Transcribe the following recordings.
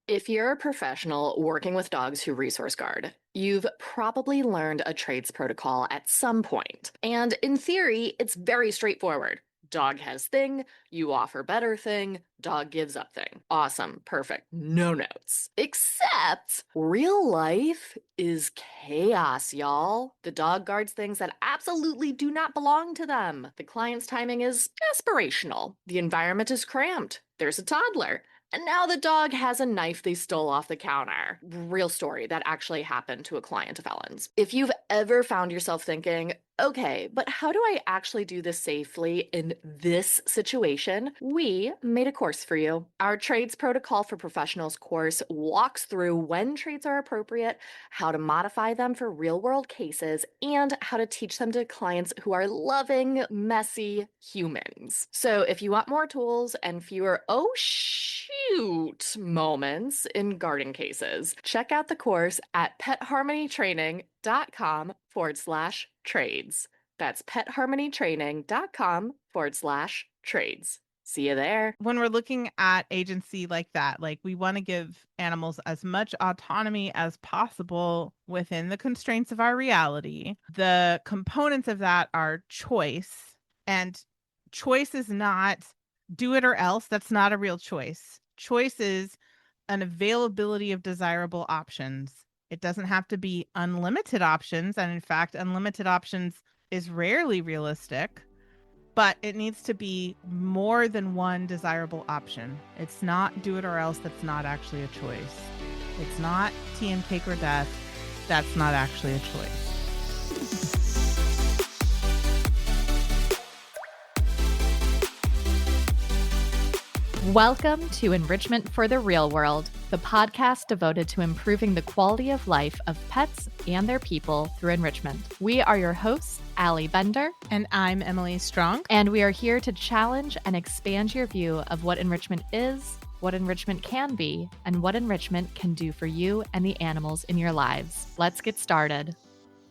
If you're a professional working with dogs who resource guard, you've probably learned a trades protocol at some point. And in theory, it's very straightforward. Dog has thing, you offer better thing, dog gives up thing. Awesome, perfect, no notes. Except real life is chaos, y'all. The dog guards things that absolutely do not belong to them. The client's timing is aspirational. The environment is cramped. There's a toddler. And now the dog has a knife they stole off the counter. Real story that actually happened to a client of Ellen's. If you've ever found yourself thinking, okay, but how do I actually do this safely in this situation? We made a course for you. Our Trades Protocol for Professionals course walks through when trades are appropriate, how to modify them for real world cases, and how to teach them to clients who are loving, messy humans. So if you want more tools and fewer, oh shoot, moments in guarding cases, check out the course at petharmonytraining.com/trades. That's petharmonytraining.com/trades. See you there. When we're looking at agency like that, like we want to give animals as much autonomy as possible within the constraints of our reality. The components of that are choice, and choice is not do it or else. That's not a real choice. Choice is an availability of desirable options. It doesn't have to be unlimited options. And in fact, unlimited options is rarely realistic, but it needs to be more than one desirable option. It's not do it or else. That's not actually a choice. It's not tea and cake or death. That's not actually a choice. Welcome to Enrichment for the Real World, the podcast devoted to improving the quality of life of pets and their people through enrichment. We are your hosts, Allie Bender. And I'm Emily Strong. And we are here to challenge and expand your view of what enrichment is, what enrichment can be, and what enrichment can do for you and the animals in your lives. Let's get started.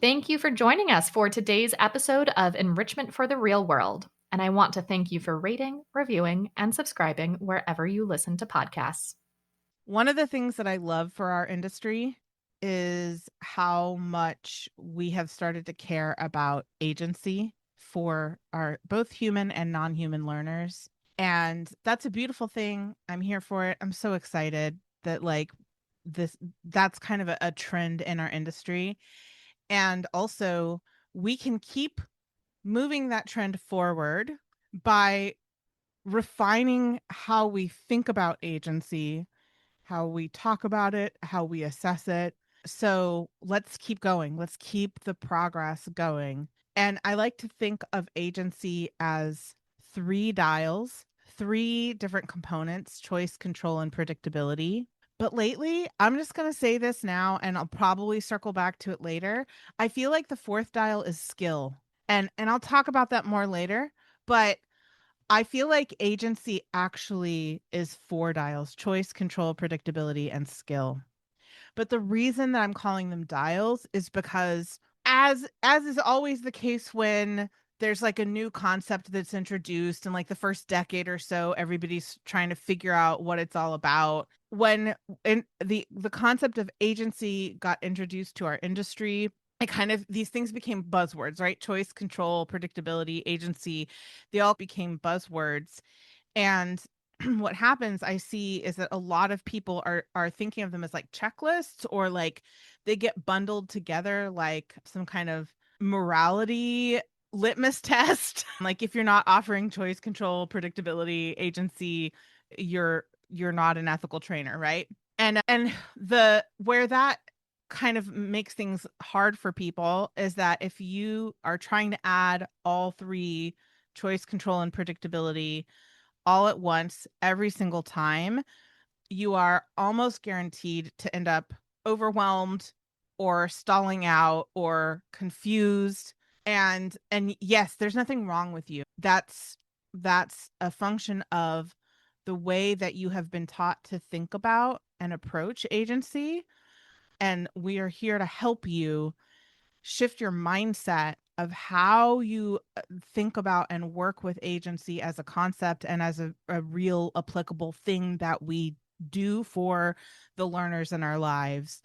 Thank you for joining us for today's episode of Enrichment for the Real World. And I want to thank you for rating, reviewing, and subscribing wherever you listen to podcasts. One of the things that I love for our industry is how much we have started to care about agency for our both human and non-human learners. And that's a beautiful thing. I'm here for it. I'm so excited that that's kind of a trend in our industry. And also we can keep moving that trend forward by refining how we think about agency, how we talk about it, how we assess it. So let's keep going. Let's keep the progress going. And I like to think of agency as 3 dials, 3 different components: choice, control, and predictability. But lately, I'm just going to say this now, and I'll probably circle back to it later. I feel like the 4th dial is skill. And I'll talk about that more later, but I feel like agency actually is 4 dials: choice, control, predictability, and skill. But the reason that I'm calling them dials is because as is always the case when there's like a new concept that's introduced in like the first decade or so, everybody's trying to figure out what it's all about. When the concept of agency got introduced to our industry, it kind of, these things became buzzwords, right? Choice, control, predictability, agency, they all became buzzwords. And what happens, I see, is that a lot of people are thinking of them as like checklists, or like they get bundled together like some kind of morality litmus test. Like if you're not offering choice, control, predictability, agency, you're not an ethical trainer, right? And the where that kind of makes things hard for people is that if you are trying to add all 3, choice, control, and predictability, all at once every single time, you are almost guaranteed to end up overwhelmed or stalling out or confused. And yes, there's nothing wrong with you. That's a function of the way that you have been taught to think about and approach agency. And we are here to help you shift your mindset of how you think about and work with agency as a concept and as a real applicable thing that we do for the learners in our lives.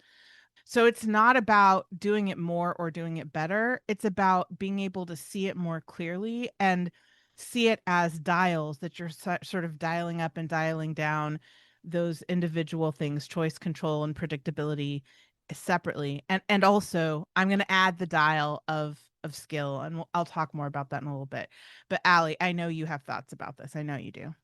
So it's not about doing it more or doing it better. It's about being able to see it more clearly and see it as dials that you're sort of dialing up and dialing down those individual things, choice, control, and predictability separately. And also, I'm going to add the dial of skill, and I'll talk more about that in a little bit. But Allie, I know you have thoughts about this. I know you do.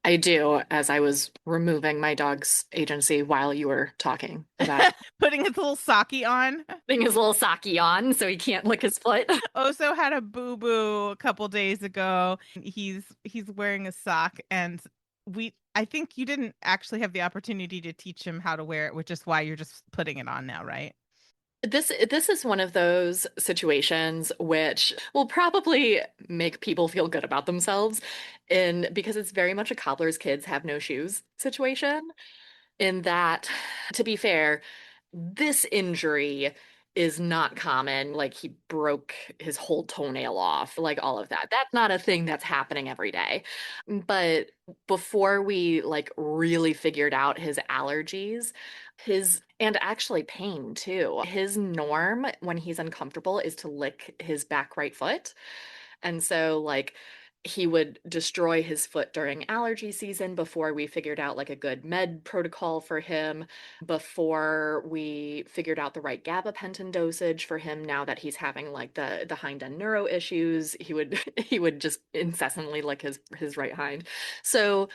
I do, as I was removing my dog's agency while you were talking about Putting his little socky on. putting his little socky on so he can't lick his foot. Oso had a boo-boo a couple days ago. He's wearing a sock, and I think you didn't actually have the opportunity to teach him how to wear it, which is why you're just putting it on now, right? This is one of those situations which will probably make people feel good about themselves in because it's very much a cobbler's kids have no shoes situation. In that, to be fair, this injury is not common. Like he broke his whole toenail off, like all of that. That's not a thing that's happening every day. But before we like really figured out his allergies, his and actually pain too. His norm when he's uncomfortable is to lick his back right foot. And so, like, he would destroy his foot during allergy season before we figured out like a good med protocol for him, before we figured out the right gabapentin dosage for him. Now that he's having like the hind end neuro issues, he would he would just incessantly lick his right hind. So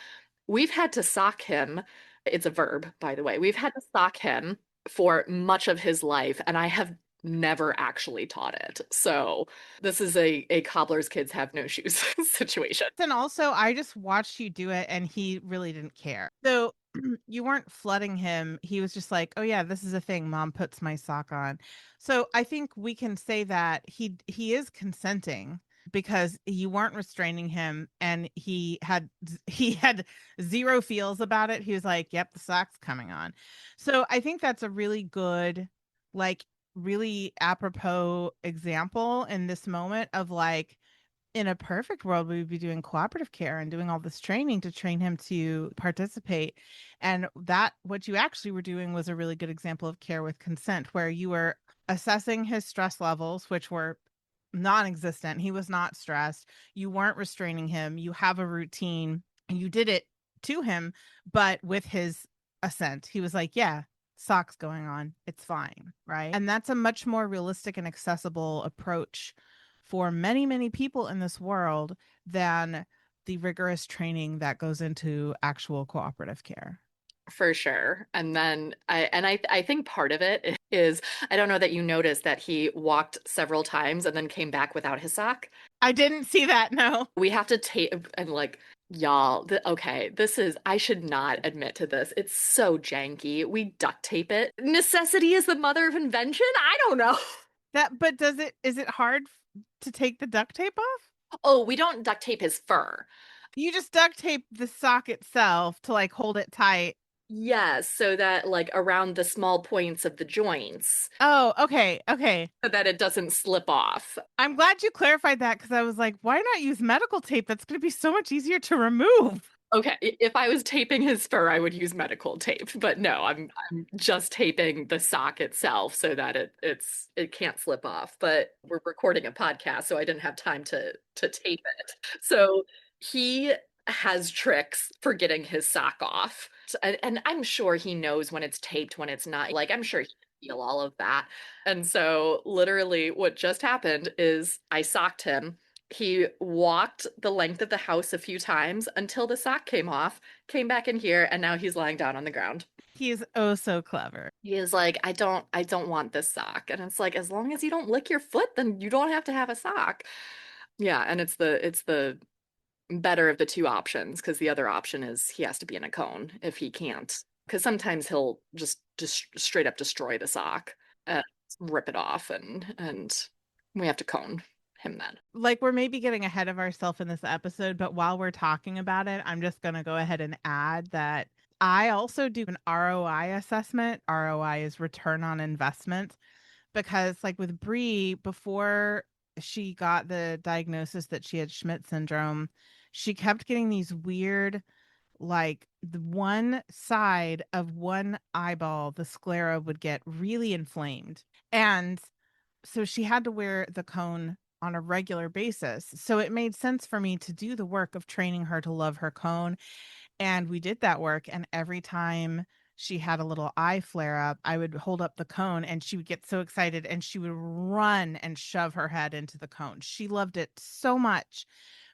we've had to sock him. It's a verb, by the way. We've had to sock him for much of his life, and I have never actually taught it. So this is a cobbler's kids have no shoes situation. And also, I just watched you do it, and he really didn't care. So you weren't flooding him. He was just like, "Oh yeah, this is a thing. Mom puts my sock on." So I think we can say that he is consenting because you weren't restraining him, and he had zero feels about it. He was like, "Yep, the sock's coming on." So I think that's a really good, like, really apropos example in this moment of like, in a perfect world, we would be doing cooperative care and doing all this training to train him to participate. And that, what you actually were doing was a really good example of care with consent, where you were assessing his stress levels, which were non-existent. He was not stressed. You weren't restraining him. You have a routine and you did it to him, but with his assent. He was like, yeah, socks going on. It's fine. Right. And that's a much more realistic and accessible approach for many, many people in this world than the rigorous training that goes into actual cooperative care. For sure. And then I think part of it is I don't know that you noticed that he walked several times and then came back without his sock. I didn't see that. No. We have to tape and like y'all, okay, this is I should not admit to this. It's so janky. We duct tape it. Necessity is the mother of invention? I don't know. But is it hard to take the duct tape off? Oh, we don't duct tape his fur. You just duct tape the sock itself to like hold it tight. Yes, so that like around the small points of the joints, Oh, okay. Okay. so that it doesn't slip off. I'm glad you clarified that because I was like, why not use medical tape? That's going to be so much easier to remove. Okay, if I was taping his fur, I would use medical tape, but no, I'm just taping the sock itself so that it can't slip off. But we're recording a podcast, so I didn't have time to tape it. So he has tricks for getting his sock off. And I'm sure he knows when it's taped, when it's not. Like I'm sure he can feel all of that. And so literally what just happened is I socked him. He walked the length of the house a few times until the sock came off, came back in here, and now he's lying down on the ground. He is oh so clever. He is like, I don't want this sock. And it's like, as long as you don't lick your foot, then you don't have to have a sock. Yeah, and it's the better of the two options because the other option is he has to be in a cone if he can't. Because sometimes he'll just straight up destroy the sock and rip it off and we have to cone him then. Like, we're maybe getting ahead of ourselves in this episode, but while we're talking about it, I'm just going to go ahead and add that I also do an ROI assessment. ROI is return on investment, because like with Bree, before she got the diagnosis that she had Schmidt syndrome, she kept getting these weird like the one side of one eyeball, the sclera would get really inflamed. And so she had to wear the cone on a regular basis. So it made sense for me to do the work of training her to love her cone. And we did that work. And every time she had a little eye flare up, I would hold up the cone and she would get so excited and she would run and shove her head into the cone. She loved it so much,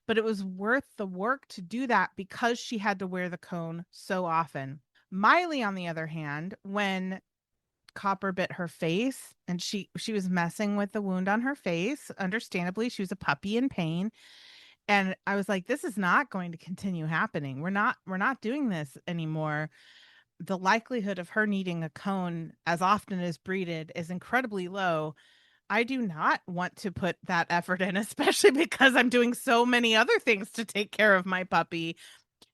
but it was worth the work to do that because she had to wear the cone so often. Miley, on the other hand, when Copper bit her face and she was messing with the wound on her face, understandably, she was a puppy in pain, and I was like, this is not going to continue happening. We're not doing this anymore. The likelihood of her needing a cone as often as breeded is incredibly low. I do not want to put that effort in, especially because I'm doing so many other things to take care of my puppy.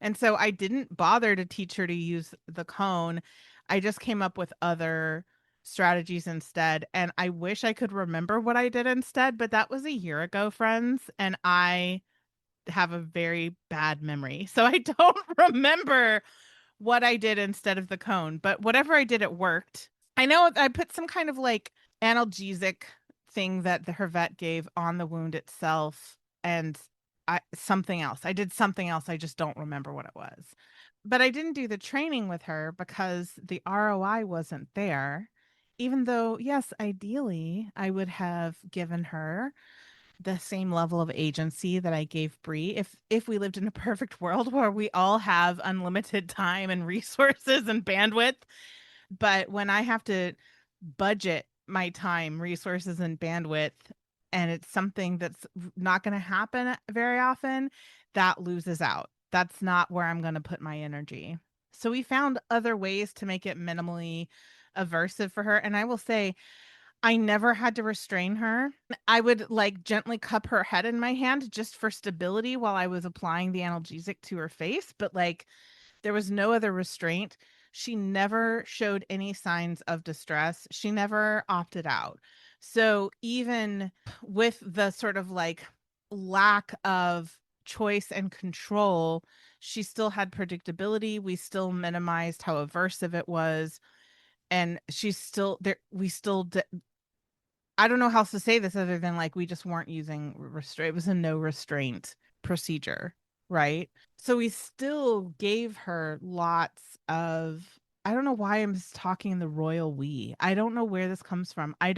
And so I didn't bother to teach her to use the cone. I just came up with other strategies instead. And I wish I could remember what I did instead, but that was a year ago, friends. And I have a very bad memory. So I don't remember what I did instead of the cone, but whatever I did, it worked. I know I put some kind of like analgesic thing that her vet gave on the wound itself and something else. I did something else. I just don't remember what it was. But I didn't do the training with her because the ROI wasn't there. Even though, yes, ideally, I would have given her the same level of agency that I gave Bree. If we lived in a perfect world where we all have unlimited time and resources and bandwidth, but when I have to budget my time, resources, and bandwidth, and it's something that's not going to happen very often, that loses out. That's not where I'm going to put my energy. So we found other ways to make it minimally aversive for her. And I will say, I never had to restrain her. I would like gently cup her head in my hand just for stability while I was applying the analgesic to her face, but like there was no other restraint. She never showed any signs of distress. She never opted out. So even with the sort of like lack of choice and control, she still had predictability. We still minimized how aversive it was. And she's still there. I don't know how else to say this other than like we just weren't using restraint. It was a no restraint procedure, right? So we still gave her lots of. I don't know why I'm talking in the royal we. I don't know where this comes from. I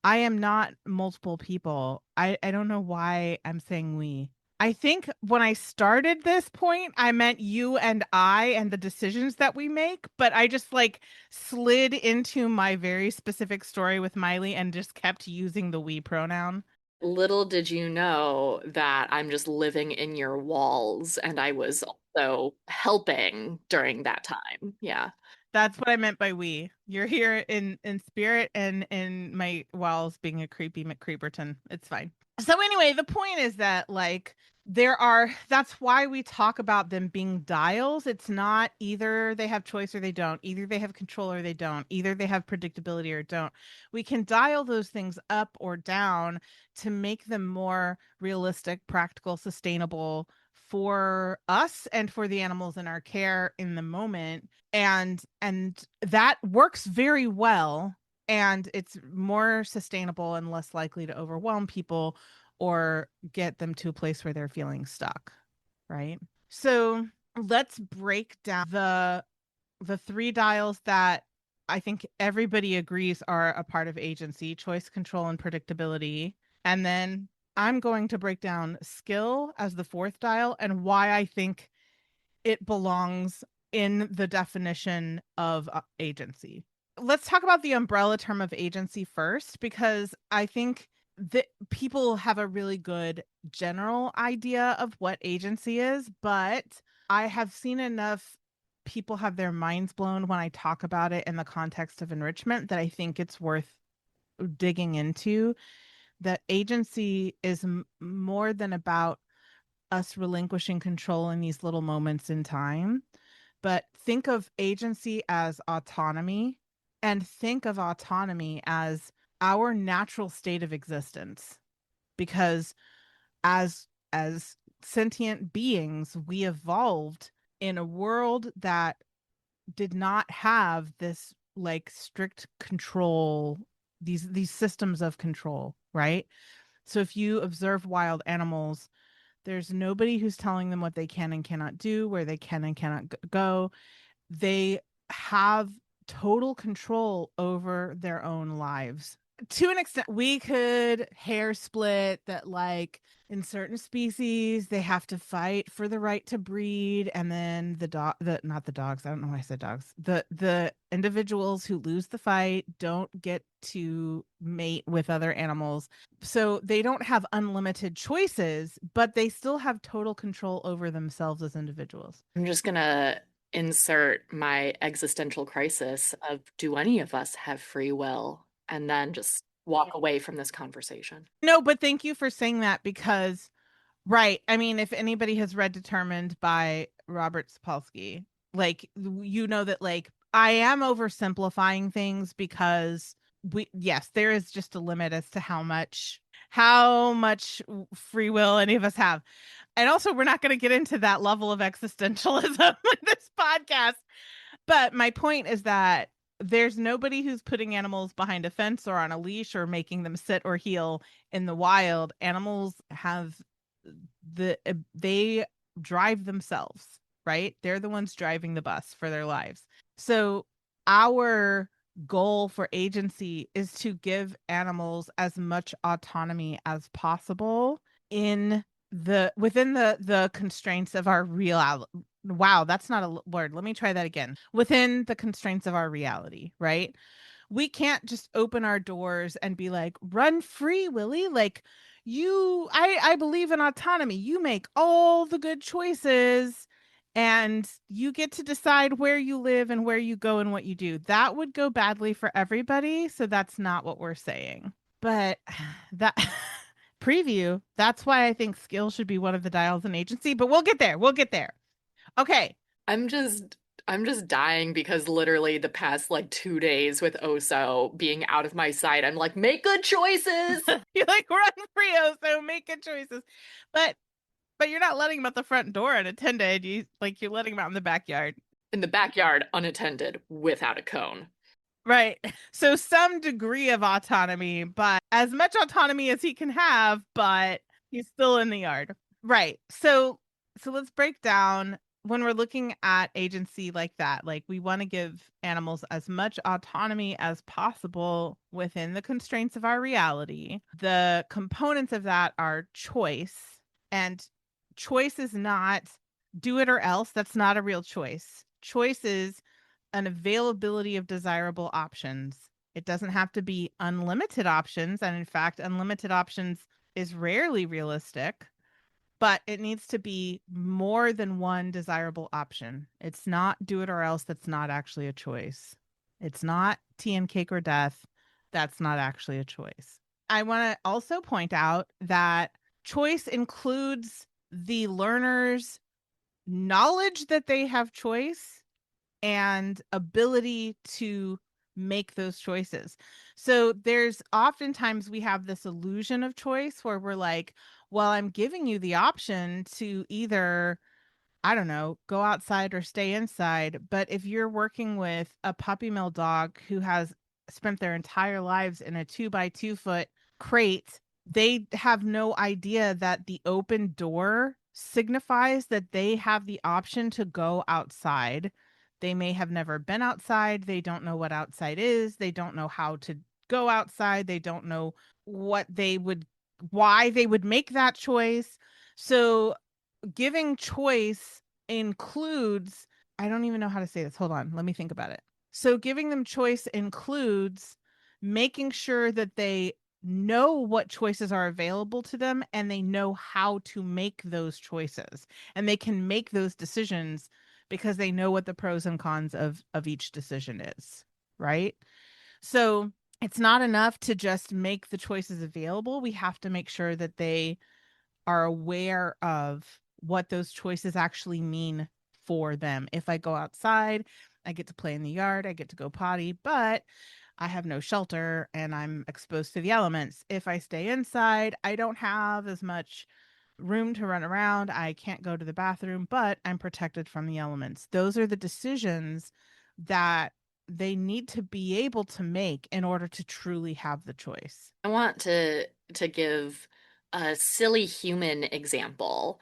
am not multiple people. I don't know why I'm saying we. I think when I started this point, I meant you and I and the decisions that we make, but I just like slid into my very specific story with Miley and just kept using the we pronoun. Little did you know that I'm just living in your walls and I was also helping during that time. Yeah. That's what I meant by we. You're here in spirit and in my walls being a creepy McCreeperton. It's fine. So anyway, the point is that like that's why we talk about them being dials. It's not either they have choice or they don't. Either they have control or they don't. Either they have predictability or don't. We can dial those things up or down to make them more realistic, practical, sustainable for us and for the animals in our care in the moment. And that works very well, and it's more sustainable and less likely to overwhelm people or get them to a place where they're feeling stuck, right? So let's break down the three dials that I think everybody agrees are a part of agency: choice, control, and predictability. And then I'm going to break down skill as the fourth dial and why I think it belongs in the definition of agency. Let's talk about the umbrella term of agency first, because I think that people have a really good general idea of what agency is, but I have seen enough people have their minds blown when I talk about it in the context of enrichment that I think it's worth digging into. That agency is more than about us relinquishing control in these little moments in time, but think of agency as autonomy, and think of autonomy as our natural state of existence, because as sentient beings we evolved in a world that did not have this like strict control, these systems of control, right? So if you observe wild animals, there's nobody who's telling them what they can and cannot do, where they can and cannot go. They have total control over their own lives. To an extent, we could hair split that, like, in certain species, they have to fight for the right to breed, and then not the dogs. I don't know why I said dogs. The individuals who lose the fight don't get to mate with other animals, so they don't have unlimited choices, but they still have total control over themselves as individuals. I'm just gonna insert my existential crisis of, do any of us have free will? And then just walk away from this conversation. No, but thank you for saying that, because right. I mean, if anybody has read Determined by Robert Sapolsky, like, you know that, like, I am oversimplifying things, because yes, there is just a limit as to how much free will any of us have. And also, we're not going to get into that level of existentialism in this podcast. But my point is that there's nobody who's putting animals behind a fence or on a leash or making them sit or heel in the wild. Animals have they drive themselves, right? They're the ones driving the bus for their lives. So our goal for agency is to give animals as much autonomy as possible within the constraints of our real. Wow, that's not a word. Let me try that again. Within the constraints of our reality, right? We can't just open our doors and be like, run free, Willie. Like, I believe in autonomy. You make all the good choices and you get to decide where you live and where you go and what you do. That would go badly for everybody. So that's not what we're saying. But that preview, that's why I think skill should be one of the dials in agency, but we'll get there. We'll get there. Okay. I'm just dying because literally the past like 2 days with Oso being out of my sight, I'm like, make good choices. You're like, run free, Oso, make good choices. But you're not letting him out the front door unattended. You're letting him out in the backyard. In the backyard, unattended, without a cone. Right. So some degree of autonomy, but as much autonomy as he can have, but he's still in the yard. Right. So let's break down when we're looking at agency like that. Like, we want to give animals as much autonomy as possible within the constraints of our reality. The components of that are choice, and choice is not do it or else. That's not a real choice. Choice is an availability of desirable options. It doesn't have to be unlimited options. And in fact, unlimited options is rarely realistic, but it needs to be more than one desirable option. It's not do it or else. That's not actually a choice. It's not tea and cake or death. That's not actually a choice. I want to also point out that choice includes the learner's knowledge that they have choice and ability to make those choices. So there's oftentimes we have this illusion of choice where we're like, well, I'm giving you the option to either, I don't know, go outside or stay inside. But if you're working with a puppy mill dog who has spent their entire lives in a 2x2 foot crate, they have no idea that the open door signifies that they have the option to go outside. They may have never been outside. They don't know what outside is. They don't know how to go outside. They don't know why they would make that choice. So giving choice includes, I don't even know how to say this. Hold on. Let me think about it. So giving them choice includes making sure that they know what choices are available to them and they know how to make those choices, and they can make those decisions because they know what the pros and cons of each decision is, right? So it's not enough to just make the choices available. We have to make sure that they are aware of what those choices actually mean for them. If I go outside, I get to play in the yard, I get to go potty, but I have no shelter and I'm exposed to the elements. If I stay inside, I don't have as much room to run around. I can't go to the bathroom, but I'm protected from the elements. Those are the decisions that they need to be able to make in order to truly have the choice. I want to give a silly human example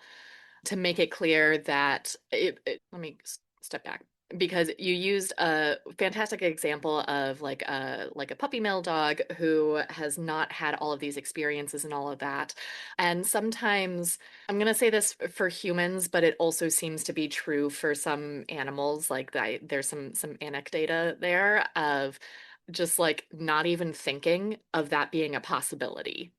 to make it clear that let me step back because you used a fantastic example of like a puppy mill dog who has not had all of these experiences and all of that. And sometimes I'm going to say this for humans, but it also seems to be true for some animals. Like there's some anecdata there of just like not even thinking of that being a possibility.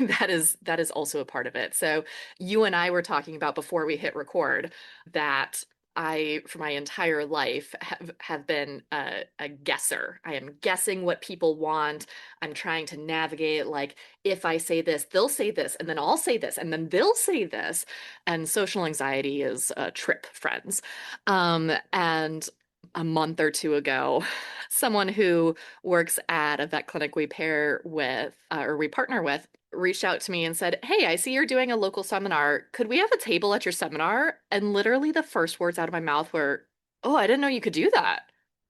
That is also a part of it. So you and I were talking about before we hit record that I, for my entire life, have been a guesser. I am guessing what people want. I'm trying to navigate, like, if I say this, they'll say this, and then I'll say this, and then they'll say this. And social anxiety is a trip, friends. And a month or two ago, someone who works at a vet clinic we pair with or we partner with reached out to me and said, "Hey, I see you're doing a local seminar. Could we have a table at your seminar?" And literally the first words out of my mouth were, "Oh, I didn't know you could do that.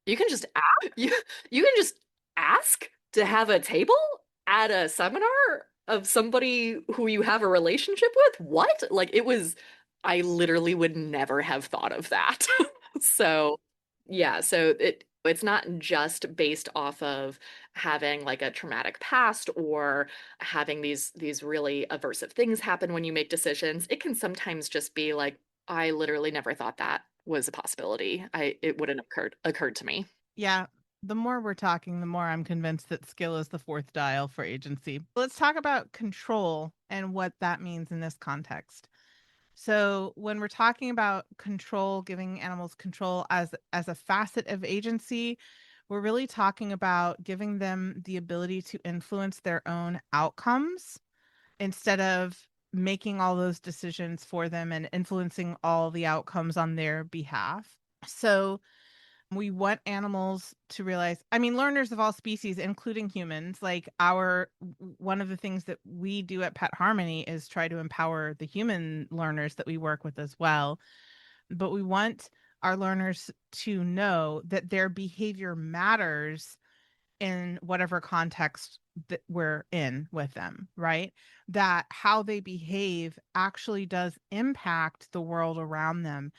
You can just ask, you can just ask to have a table at a seminar of somebody who you have a relationship with? What?" Like it was, I literally would never have thought of that. So, yeah, so it's not just based off of having like a traumatic past or having these really aversive things happen when you make decisions. It can sometimes just be like, I literally never thought that was a possibility. It wouldn't have occurred to me. Yeah. The more we're talking, the more I'm convinced that skill is the fourth dial for agency. Let's talk about control and what that means in this context. So, when we're talking about control, giving animals control as a facet of agency, we're really talking about giving them the ability to influence their own outcomes instead of making all those decisions for them and influencing all the outcomes on their behalf. So, we want animals to realize, I mean, learners of all species, including humans, like one of the things that we do at Pet Harmony is try to empower the human learners that we work with as well. But we want our learners to know that their behavior matters in whatever context that we're in with them, right? That how they behave actually does impact the world around them.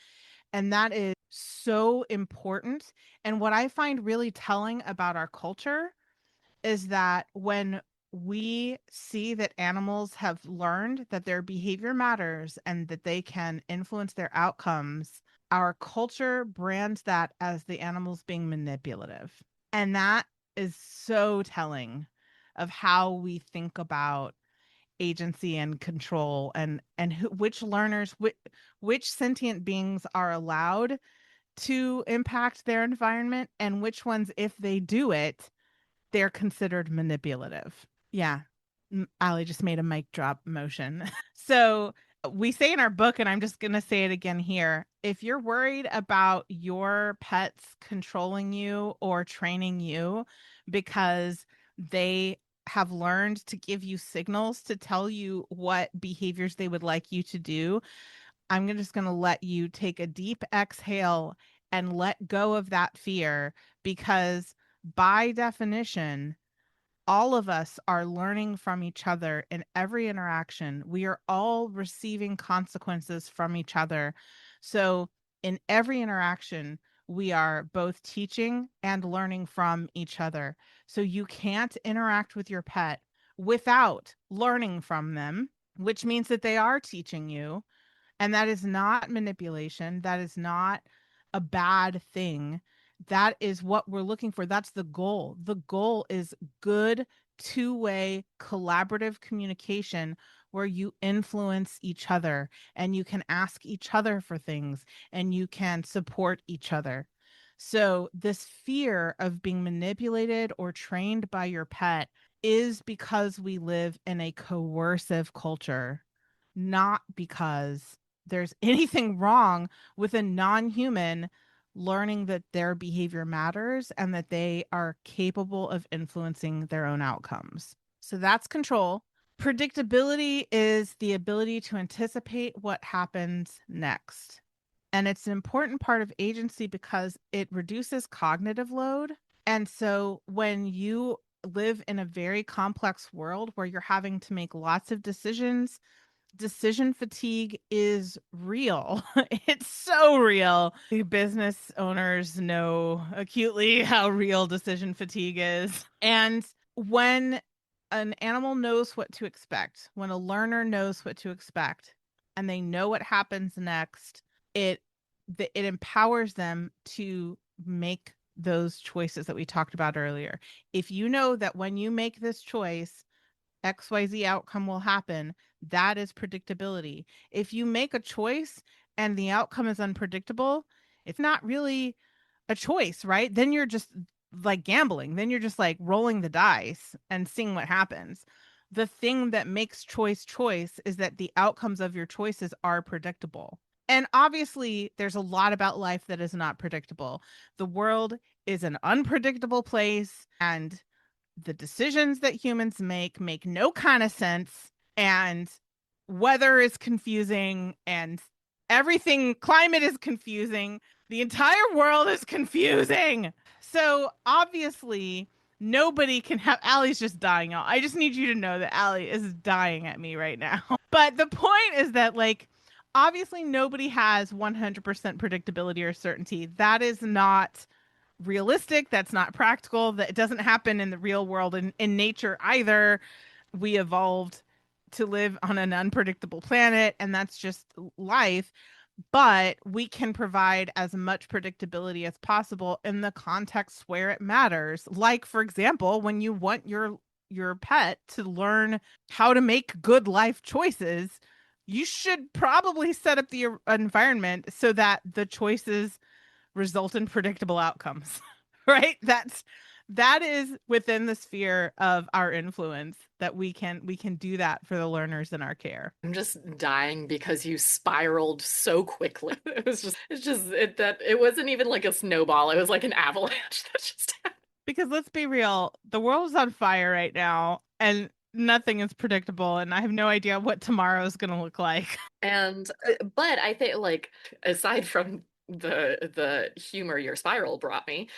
And that is so important. And what I find really telling about our culture is that when we see that animals have learned that their behavior matters and that they can influence their outcomes, our culture brands that as the animals being manipulative. And that is so telling of how we think about agency and control and which learners which sentient beings are allowed to impact their environment and which ones, if they do it, they're considered manipulative. Yeah. Allie just made a mic drop motion. So we say in our book, and I'm just going to say it again here, if you're worried about your pets controlling you or training you because they have learned to give you signals to tell you what behaviors they would like you to do, just going to let you take a deep exhale and let go of that fear, because by definition, all of us are learning from each other in every interaction. We are all receiving consequences from each other. So, in every interaction, we are both teaching and learning from each other. So, you can't interact with your pet without learning from them, which means that they are teaching you. And that is not manipulation. That is not a bad thing. That is what we're looking for. That's the goal. The goal is good two-way collaborative communication where you influence each other and you can ask each other for things and you can support each other. So this fear of being manipulated or trained by your pet is because we live in a coercive culture, not because there's anything wrong with a non-human learning that their behavior matters and that they are capable of influencing their own outcomes. So that's control. Predictability is the ability to anticipate what happens next. And it's an important part of agency because it reduces cognitive load. And so when you live in a very complex world where you're having to make lots of decisions, decision fatigue is real. It's so real. The business owners know acutely how real decision fatigue is. And when an animal knows what to expect, when a learner knows what to expect, and they know what happens next, it it empowers them to make those choices that we talked about earlier. If you know that when you make this choice, XYZ outcome will happen, that is predictability. If you make a choice and the outcome is unpredictable, it's not really a choice, right? Then you're just like gambling. Then you're just like rolling the dice and seeing what happens. The thing that makes choice is that the outcomes of your choices are predictable. And obviously, there's a lot about life that is not predictable. The world is an unpredictable place, and the decisions that humans make no kind of sense, and weather is confusing, and everything, climate is confusing, the entire world is confusing. So obviously nobody can have Allie's just dying out. I just need you to know that Allie is dying at me right now. But the point is that, like, obviously nobody has 100% predictability or certainty. That is not realistic. That's not practical. That it doesn't happen in the real world, in nature either. We evolved to live on an unpredictable planet, and that's just life. But we can provide as much predictability as possible in the context where it matters. Like, for example, when you want your pet to learn how to make good life choices, you should probably set up the environment so that the choices result in predictable outcomes. Right? That is within the sphere of our influence, that we can do that for the learners in our care. I'm just dying because you spiraled so quickly. That it wasn't even like a snowball. It was like an avalanche that just happened. Because let's be real, the world is on fire right now, and nothing is predictable, and I have no idea what tomorrow is going to look like. And but I think, like, aside from the humor your spiral brought me,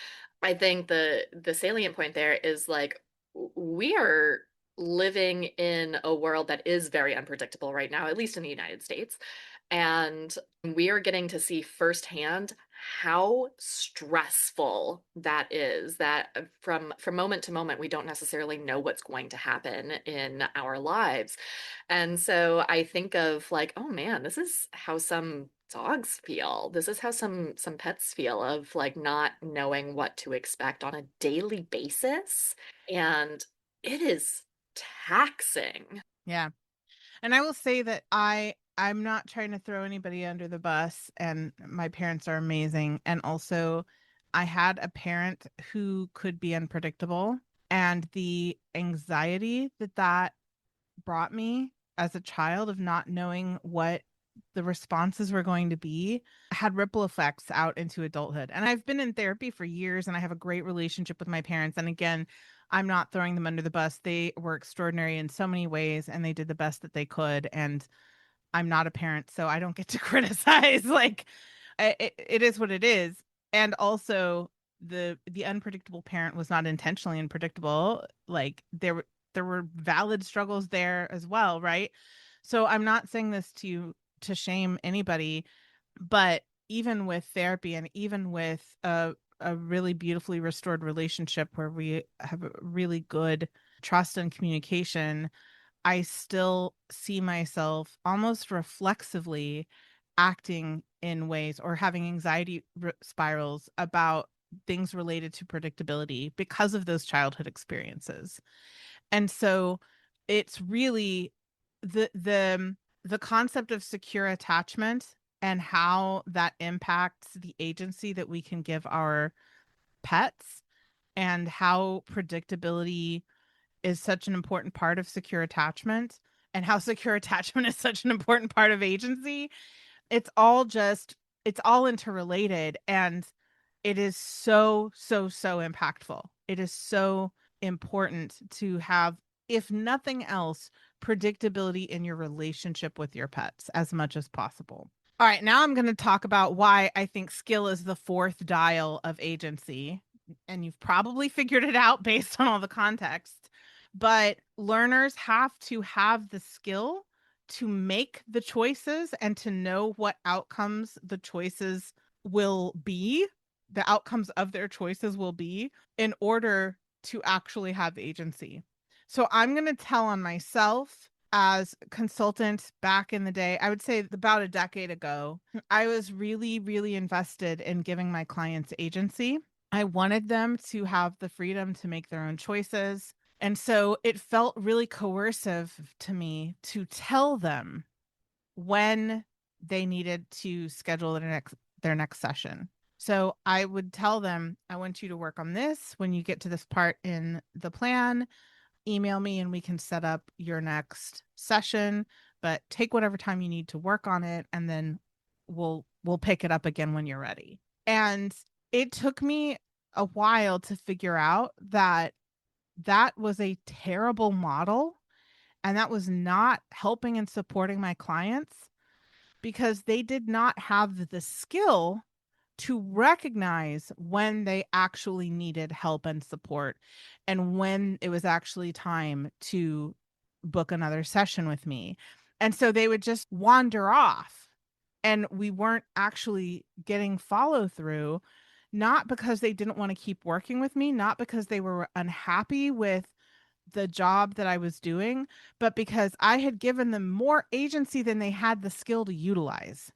I think the salient point there is, like, we are living in a world that is very unpredictable right now, at least in the United States. And we are getting to see firsthand how stressful that is, that from moment to moment we don't necessarily know what's going to happen in our lives. And so I think of, like, oh man, this is how some dogs feel. This is how some pets feel, of like not knowing what to expect on a daily basis. And it is taxing. Yeah. And I will say that I'm not trying to throw anybody under the bus, and my parents are amazing. And also, I had a parent who could be unpredictable, and the anxiety that brought me as a child of not knowing what the responses were going to be had ripple effects out into adulthood. And I've been in therapy for years, and I have a great relationship with my parents. And again, I'm not throwing them under the bus. They were extraordinary in so many ways, and they did the best that they could. And I'm not a parent, so I don't get to criticize. Like, it is what it is. And also, the unpredictable parent was not intentionally unpredictable. Like, there were valid struggles there as well, right? So I'm not saying this to shame anybody, but even with therapy, and even with a really beautifully restored relationship where we have a really good trust and communication, I still see myself almost reflexively acting in ways, or having anxiety spirals about things related to predictability because of those childhood experiences. And so it's really the concept of secure attachment, and how that impacts the agency that we can give our pets, and how predictability is such an important part of secure attachment, and how secure attachment is such an important part of agency. It's all interrelated, and it is so impactful. It is so important to have if nothing else, predictability in your relationship with your pets as much as possible. All right, now I'm going to talk about why I think skill is the fourth dial of agency. And you've probably figured it out based on all the context. But learners have to have the skill to make the choices and to know what outcomes the choices will be, the outcomes of their choices will be, in order to actually have agency. So I'm going to tell on myself as consultant back in the day. I would say about a decade ago, I was really, really invested in giving my clients agency. I wanted them to have the freedom to make their own choices. And so it felt really coercive to me to tell them when they needed to schedule their next session. So I would tell them, I want you to work on this. When you get to this part in the plan, email me and we can set up your next session, but take whatever time you need to work on it, and then we'll pick it up again when you're ready. And it took me a while to figure out that that was a terrible model, and that was not helping and supporting my clients, because they did not have the skill to recognize when they actually needed help and support and when it was actually time to book another session with me. And so they would just wander off, and we weren't actually getting follow through, not because they didn't want to keep working with me, not because they were unhappy with the job that I was doing, but because I had given them more agency than they had the skill to utilize.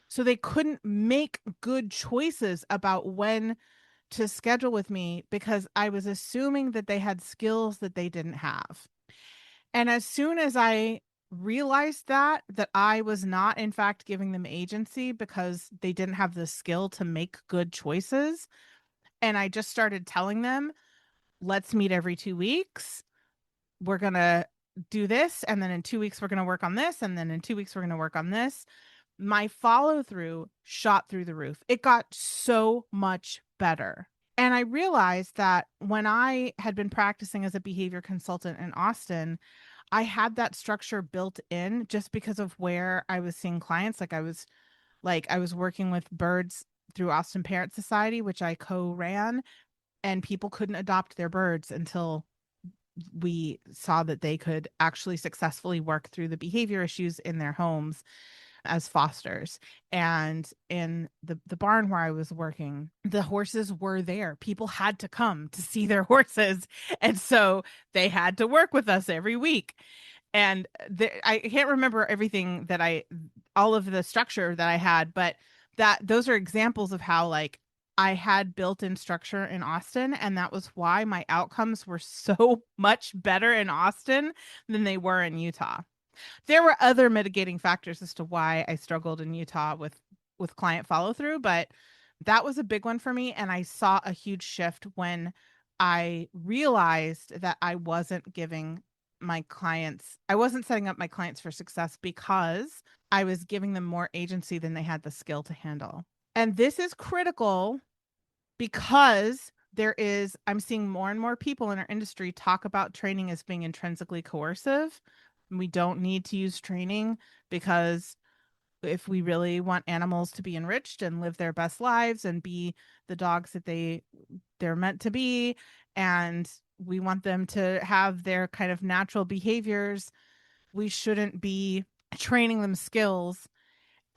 So they couldn't make good choices about when to schedule with me because I was assuming that they had skills that they didn't have. And as soon as I realized that I was not in fact giving them agency because they didn't have the skill to make good choices, and I just started telling them, let's meet every 2 weeks. We're going to do this, and then in 2 weeks we're going to work on this, and then in 2 weeks we're going to work on this. My follow through shot through the roof. It got so much better. And I realized that when I had been practicing as a behavior consultant in Austin, I had that structure built in just because of where I was seeing clients. I was working with birds through Austin Parent Society, which I co-ran, and people couldn't adopt their birds until we saw that they could actually successfully work through the behavior issues in their homes as fosters. And in the barn where I was working, the horses were there. People had to come to see their horses. And so they had to work with us every week. And I can't remember everything all of the structure that I had, but those are examples of how I had built-in structure in Austin, and that was why my outcomes were so much better in Austin than they were in Utah. There were other mitigating factors as to why I struggled in Utah with client follow through, but that was a big one for me. And I saw a huge shift when I realized that I wasn't setting up my clients for success because I was giving them more agency than they had the skill to handle. And this is critical because I'm seeing more and more people in our industry talk about training as being intrinsically coercive. We don't need to use training because if we really want animals to be enriched and live their best lives and be the dogs that they're meant to be, and we want them to have their kind of natural behaviors, we shouldn't be training them skills.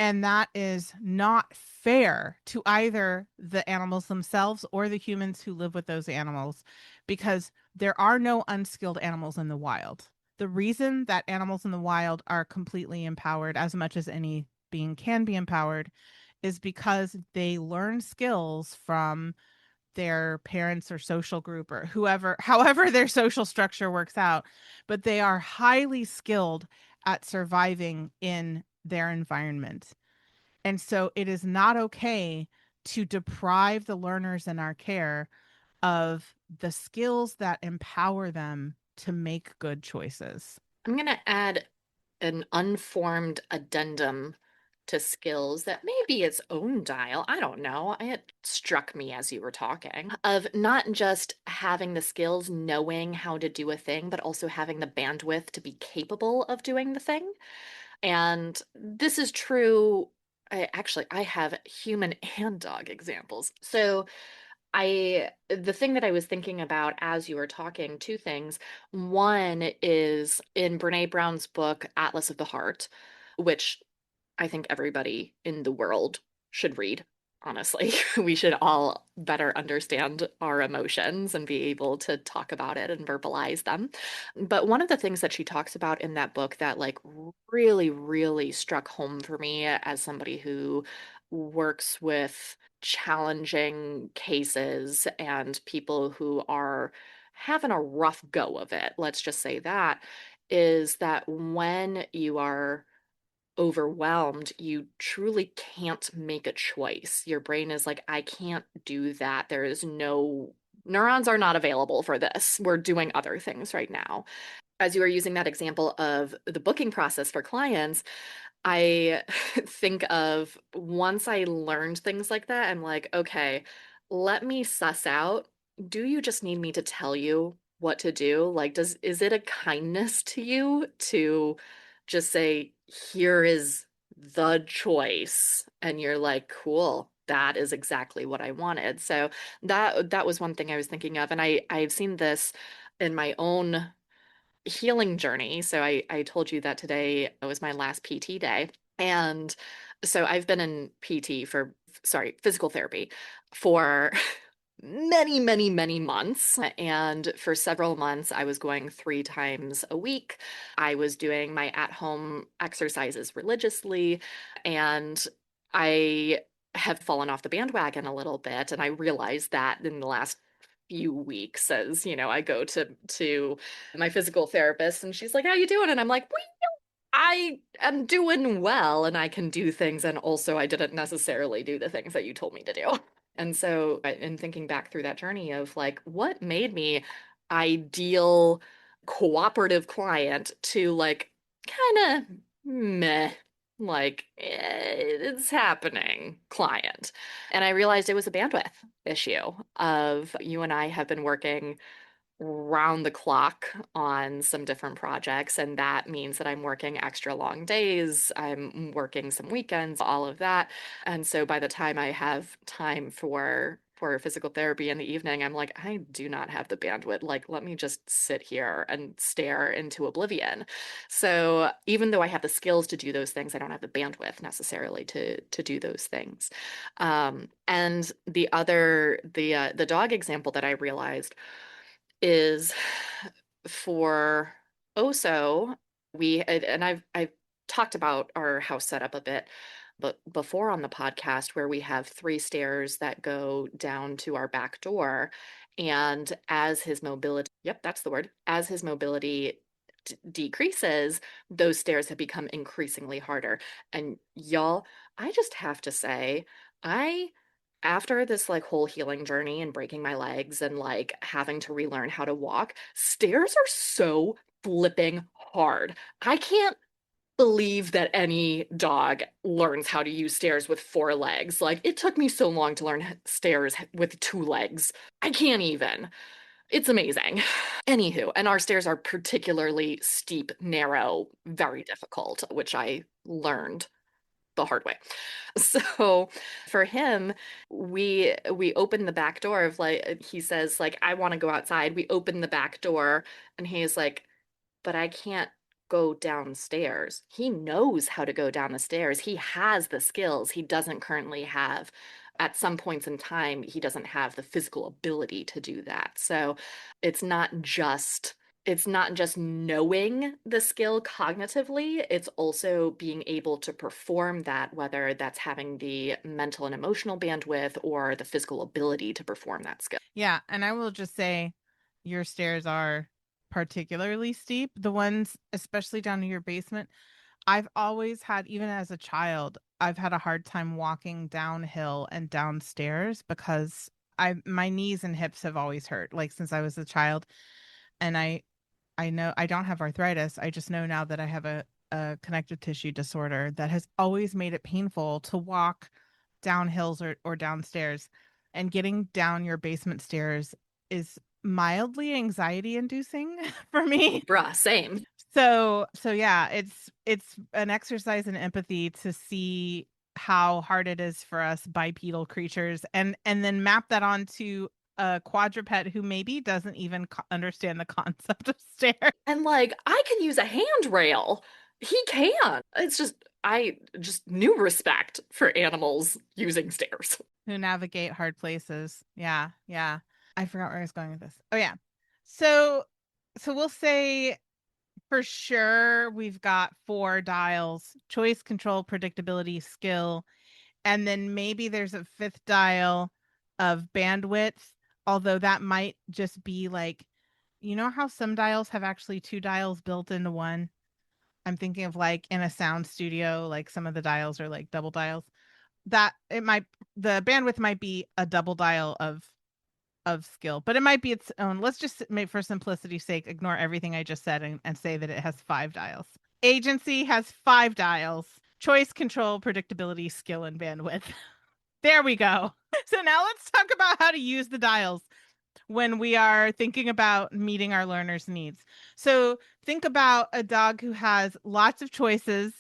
And that is not fair to either the animals themselves or the humans who live with those animals, because there are no unskilled animals in the wild. The reason that animals in the wild are completely empowered, as much as any being can be empowered, is because they learn skills from their parents or social group or however their social structure works out. But they are highly skilled at surviving in their environment. And so it is not okay to deprive the learners in our care of the skills that empower them to make good choices. I'm going to add an unformed addendum to skills that may be its own dial. I don't know. It struck me as you were talking of not just having the skills, knowing how to do a thing, but also having the bandwidth to be capable of doing the thing. And this is true. I have human and dog examples. So the thing that I was thinking about as you were talking, two things. One is in Brene Brown's book, Atlas of the Heart, which I think everybody in the world should read. Honestly, we should all better understand our emotions and be able to talk about it and verbalize them. But one of the things that she talks about in that book that like really, really struck home for me as somebody who works with challenging cases and people who are having a rough go of it, let's just say that, is that when you are overwhelmed, you truly can't make a choice. Your brain is like, I can't do that. There is no, neurons are not available for this. We're doing other things right now. As you were using that example of the booking process for clients, I think of once I learned things like that, I'm like, okay, let me suss out. Do you just need me to tell you what to do? Like, is it a kindness to you to just say, here is the choice? And you're like, cool, that is exactly what I wanted. So that was one thing I was thinking of. And I've seen this in my own healing journey. So I told you that today was my last PT day. And so I've been in PT for, sorry, physical therapy for many, many, many months. And for several months, I was going 3 times a week. I was doing my at-home exercises religiously. And I have fallen off the bandwagon a little bit. And I realized that in the last few weeks as, I go to my physical therapist and she's like, how you doing? And I'm like, well, I am doing well and I can do things. And also I didn't necessarily do the things that you told me to do. And so in thinking back through that journey of like, what made me ideal cooperative client to like kind of meh, like it's happening client. And I realized it was a bandwidth issue of you and I have been working round the clock on some different projects. And that means that I'm working extra long days, I'm working some weekends, all of that. And so by the time I have time for physical therapy in the evening, I'm like, I do not have the bandwidth. Like, let me just sit here and stare into oblivion. So even though I have the skills to do those things, I don't have the bandwidth necessarily to do those things. And the dog example that I realized is for Oso, I've talked about our house setup a bit, but before on the podcast where we have 3 stairs that go down to our back door. And as his mobility, yep, that's the word, as his mobility decreases, those stairs have become increasingly harder. And y'all, I just have to say, I after this like whole healing journey and breaking my legs and like having to relearn how to walk, stairs are so flipping hard. I can't believe that any dog learns how to use stairs with 4 legs. Like it took me so long to learn stairs with 2 legs. I can't even. It's amazing. Anywho, and our stairs are particularly steep, narrow, very difficult, which I learned the hard way. So for him, we open the back door of like he says like I want to go outside. We open the back door and he's like, but I can't go downstairs. He knows how to go down the stairs. He has the skills. He doesn't currently have at some points in time, he doesn't have the physical ability to do that. So it's not just it's not just knowing the skill cognitively, it's also being able to perform that, whether that's having the mental and emotional bandwidth or the physical ability to perform that skill. Yeah. And I will just say your stairs are particularly steep. The ones, especially down to your basement, I've always had, even as a child, I've had a hard time walking downhill and downstairs because my knees and hips have always hurt, like since I was a child. And I know I don't have arthritis. I just know now that I have a connective tissue disorder that has always made it painful to walk down hills or downstairs. And getting down your basement stairs is mildly anxiety inducing for me. Bruh, same. So yeah, it's an exercise in empathy to see how hard it is for us bipedal creatures, and then map that onto a quadruped who maybe doesn't even understand the concept of stairs. And like, I can use a handrail. He can. It's just, I just new respect for animals using stairs. Who navigate hard places. Yeah, yeah. I forgot where I was going with this. Oh yeah. So we'll say for sure we've got 4 dials: choice, control, predictability, skill, and then maybe there's a 5th dial of bandwidth, although that might just be like, you know how some dials have actually 2 dials built into one? I'm thinking of like in a sound studio, like some of the dials are like double dials. That it might, the bandwidth might be a double dial of skill, but it might be its own. Let's just make, for simplicity's sake, ignore everything I just said and say that it has 5 dials. Agency has 5 dials: choice, control, predictability, skill, and bandwidth. There we go. So now let's talk about how to use the dials when we are thinking about meeting our learners' needs. So think about a dog who has lots of choices,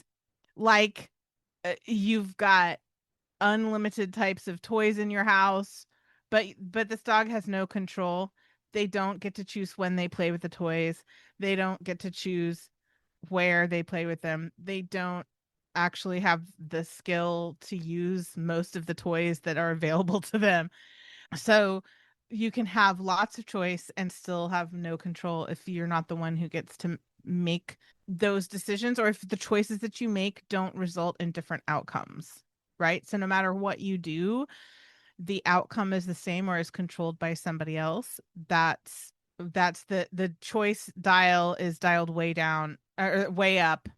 like you've got unlimited types of toys in your house, but this dog has no control. They don't get to choose when they play with the toys. They don't get to choose where they play with them. They don't actually have the skill to use most of the toys that are available to them. So you can have lots of choice and still have no control if you're not the one who gets to make those decisions, or if the choices that you make don't result in different outcomes, right? So no matter what you do, the outcome is the same or is controlled by somebody else. That's the choice dial is dialed way down or way up,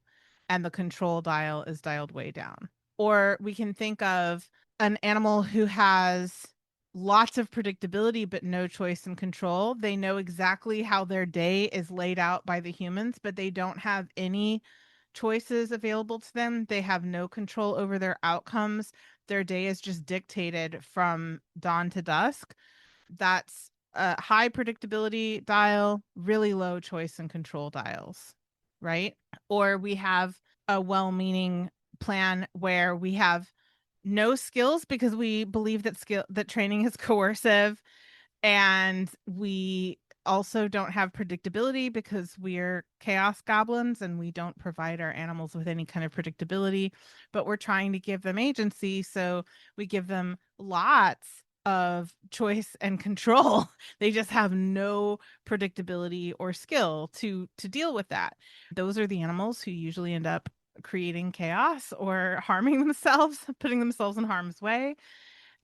and the control dial is dialed way down. Or we can think of an animal who has lots of predictability but no choice and control. They know exactly how their day is laid out by the humans, but they don't have any choices available to them. They have no control over their outcomes. Their day is just dictated from dawn to dusk. That's a high predictability dial, really low choice and control dials, right? Or we have a well-meaning plan where we have no skills because we believe that training is coercive, and we also don't have predictability because we're chaos goblins and we don't provide our animals with any kind of predictability, but we're trying to give them agency, so we give them lots of choice and control. They just have no predictability or skill to deal with that. Those are the animals who usually end up creating chaos or harming themselves, putting themselves in harm's way,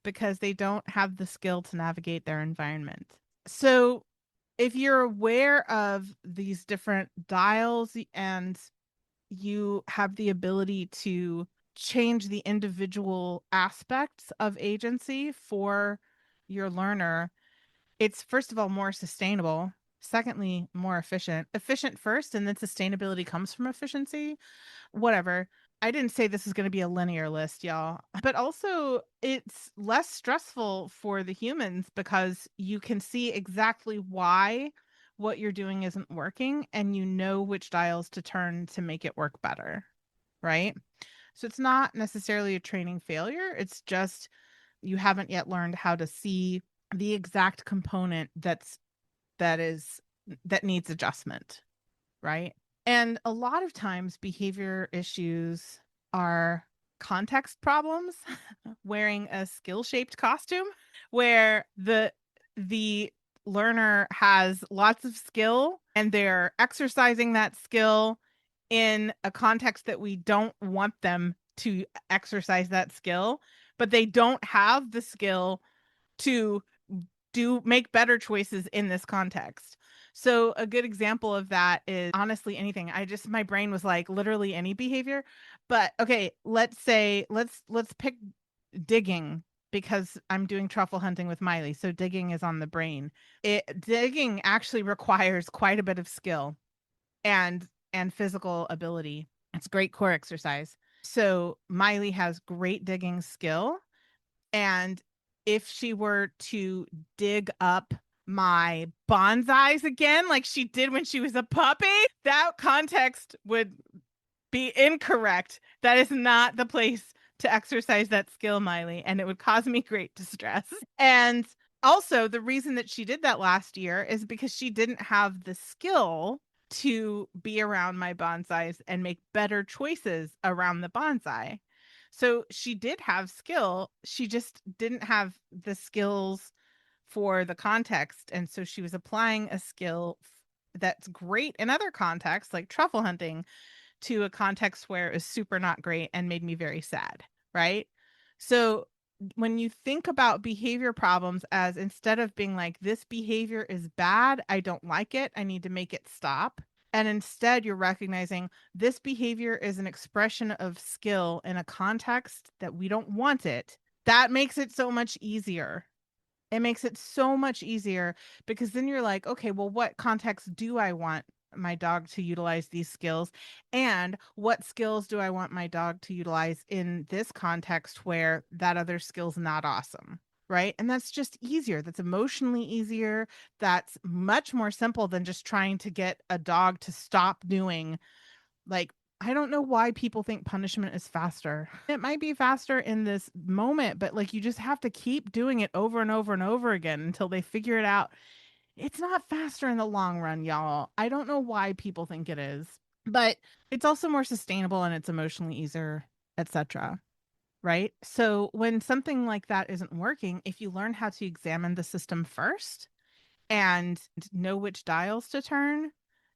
because they don't have the skill to navigate their environment. So if you're aware of these different dials and you have the ability to change the individual aspects of agency for your learner, it's first of all more sustainable. Secondly, more efficient. Efficient first, and then sustainability comes from efficiency. Whatever. I didn't say this is going to be a linear list, y'all, but also it's less stressful for the humans because you can see exactly why what you're doing isn't working, and you know which dials to turn to make it work better, right? So it's not necessarily a training failure. It's just you haven't yet learned how to see the exact component that needs adjustment, right? And a lot of times behavior issues are context problems. Wearing a skill-shaped costume where the learner has lots of skill and they're exercising that skill in a context that we don't want them to exercise that skill, but they don't have the skill to make better choices in this context. So a good example of that is honestly anything. My brain was like literally any behavior. But okay, let's pick digging, because I'm doing truffle hunting with Miley. So digging is on the brain. Digging actually requires quite a bit of skill and physical ability. It's great core exercise. So Miley has great digging skill. And if she were to dig up my bonsais again, like she did when she was a puppy, that context would be incorrect. That is not the place to exercise that skill, Miley, and it would cause me great distress. And also, the reason that she did that last year is because she didn't have the skill to be around my bonsais and make better choices around the bonsai. So she did have skill. She just didn't have the skills for the context. And so she was applying a skill that's great in other contexts, like truffle hunting, to a context where it was super not great and made me very sad. Right. So when you think about behavior problems as instead of being like, this behavior is bad, I don't like it, I need to make it stop. And instead, you're recognizing this behavior is an expression of skill in a context that we don't want it. That makes it so much easier. It makes it so much easier because then you're like, okay, well, what context do I want my dog to utilize these skills? And what skills do I want my dog to utilize in this context where that other skill's not awesome? Right. And that's just easier. That's emotionally easier. That's much more simple than just trying to get a dog to stop doing, like, I don't know why people think punishment is faster. It might be faster in this moment, but like you just have to keep doing it over and over and over again until they figure it out. It's not faster in the long run, y'all. I don't know why people think it is, but it's also more sustainable and it's emotionally easier, etc. Right? So when something like that isn't working, if you learn how to examine the system first and know which dials to turn,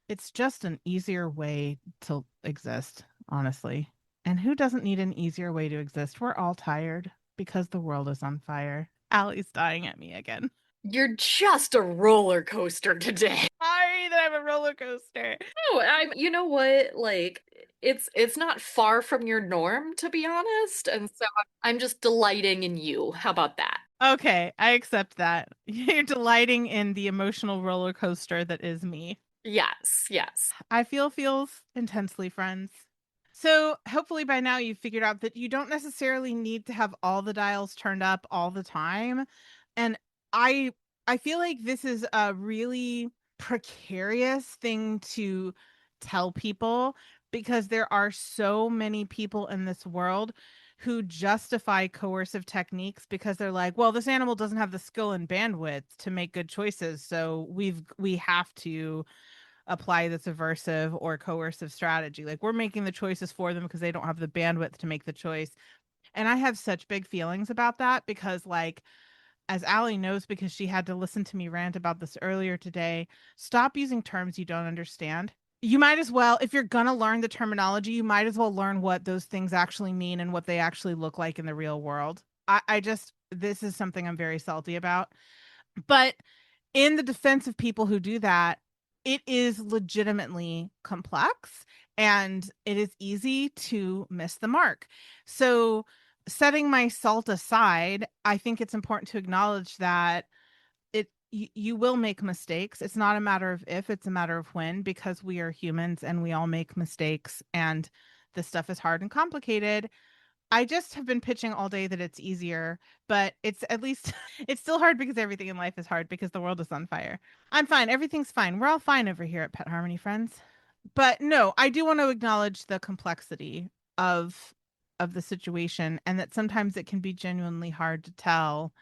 it's just an easier way to exist, honestly. And who doesn't need an easier way to exist? We're all tired because the world is on fire. Allie's dying at me again. You're just a roller coaster today. Sorry that I'm a roller coaster. No, you know what? Like it's not far from your norm, to be honest. And so I'm just delighting in you. How about that? Okay, I accept that. You're delighting in the emotional roller coaster that is me. Yes, yes. I feels intensely, friends. So hopefully by now you've figured out that you don't necessarily need to have all the dials turned up all the time. And I I feel like this is a really precarious thing to tell people because there are so many people in this world who justify coercive techniques because they're like, well, this animal doesn't have the skill and bandwidth to make good choices, so we have to apply this aversive or coercive strategy. Like we're making the choices for them because they don't have the bandwidth to make the choice. And I have such big feelings about that because, like, as Allie knows, because she had to listen to me rant about this earlier today, stop using terms you don't understand. You might as well, if you're going to learn the terminology, you might as well learn what those things actually mean and what they actually look like in the real world. I just, this is something I'm very salty about. But in the defense of people who do that, it is legitimately complex and it is easy to miss the mark. So, setting my salt aside, I think it's important to acknowledge that you will make mistakes. It's not a matter of if, it's a matter of when, because we are humans and we all make mistakes and this stuff is hard and complicated. I just have been pitching all day that it's easier, but it's at least it's still hard because everything in life is hard because the world is on fire. I'm fine. Everything's fine. We're all fine over here at Pet Harmony, friends. But no, I do want to acknowledge the complexity of the situation and that sometimes it can be genuinely hard to tell.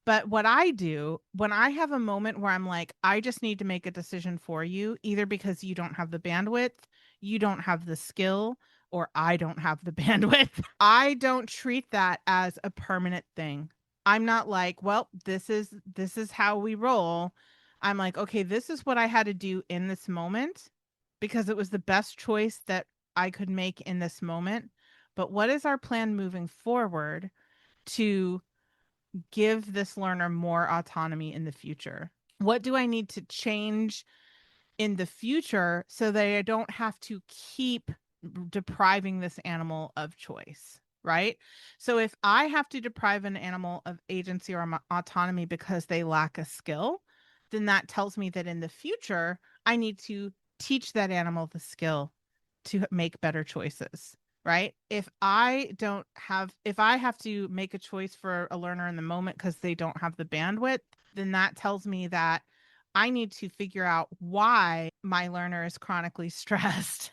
But what I do when I have a moment where I'm like, I just need to make a decision for you, either because you don't have the bandwidth, you don't have the skill, or I don't have the bandwidth, I don't treat that as a permanent thing. I'm not like, well, this is how we roll. I'm like, okay, this is what I had to do in this moment because it was the best choice that I could make in this moment. But what is our plan moving forward to give this learner more autonomy in the future? What do I need to change in the future so that I don't have to keep depriving this animal of choice? Right. So if I have to deprive an animal of agency or autonomy because they lack a skill, then that tells me that in the future, I need to teach that animal the skill to make better choices, right? If I have to make a choice for a learner in the moment because they don't have the bandwidth, then that tells me that I need to figure out why my learner is chronically stressed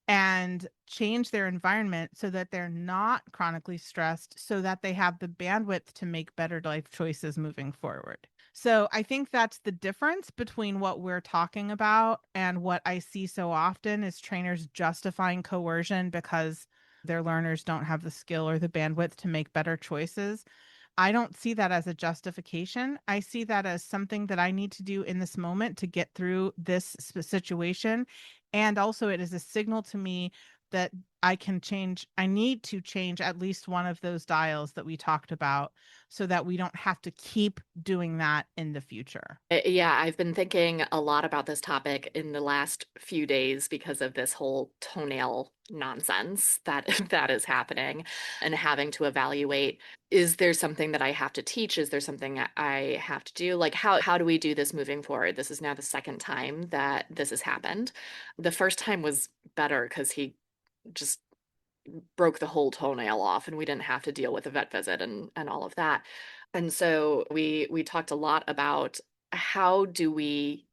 and change their environment so that they're not chronically stressed, so that they have the bandwidth to make better life choices moving forward. So I think that's the difference between what we're talking about and what I see so often is trainers justifying coercion because their learners don't have the skill or the bandwidth to make better choices. I don't see that as a justification. I see that as something that I need to do in this moment to get through this situation. And also, it is a signal to me that I need to change at least one of those dials that we talked about so that we don't have to keep doing that in the future. Yeah, I've been thinking a lot about this topic in the last few days because of this whole toenail nonsense that that is happening and having to evaluate, is there something that I have to teach? Is there something I have to do? Like how do we do this moving forward? This is now the second time that this has happened. The first time was better because he just broke the whole toenail off and we didn't have to deal with a vet visit and all of that. And so we talked a lot about how do we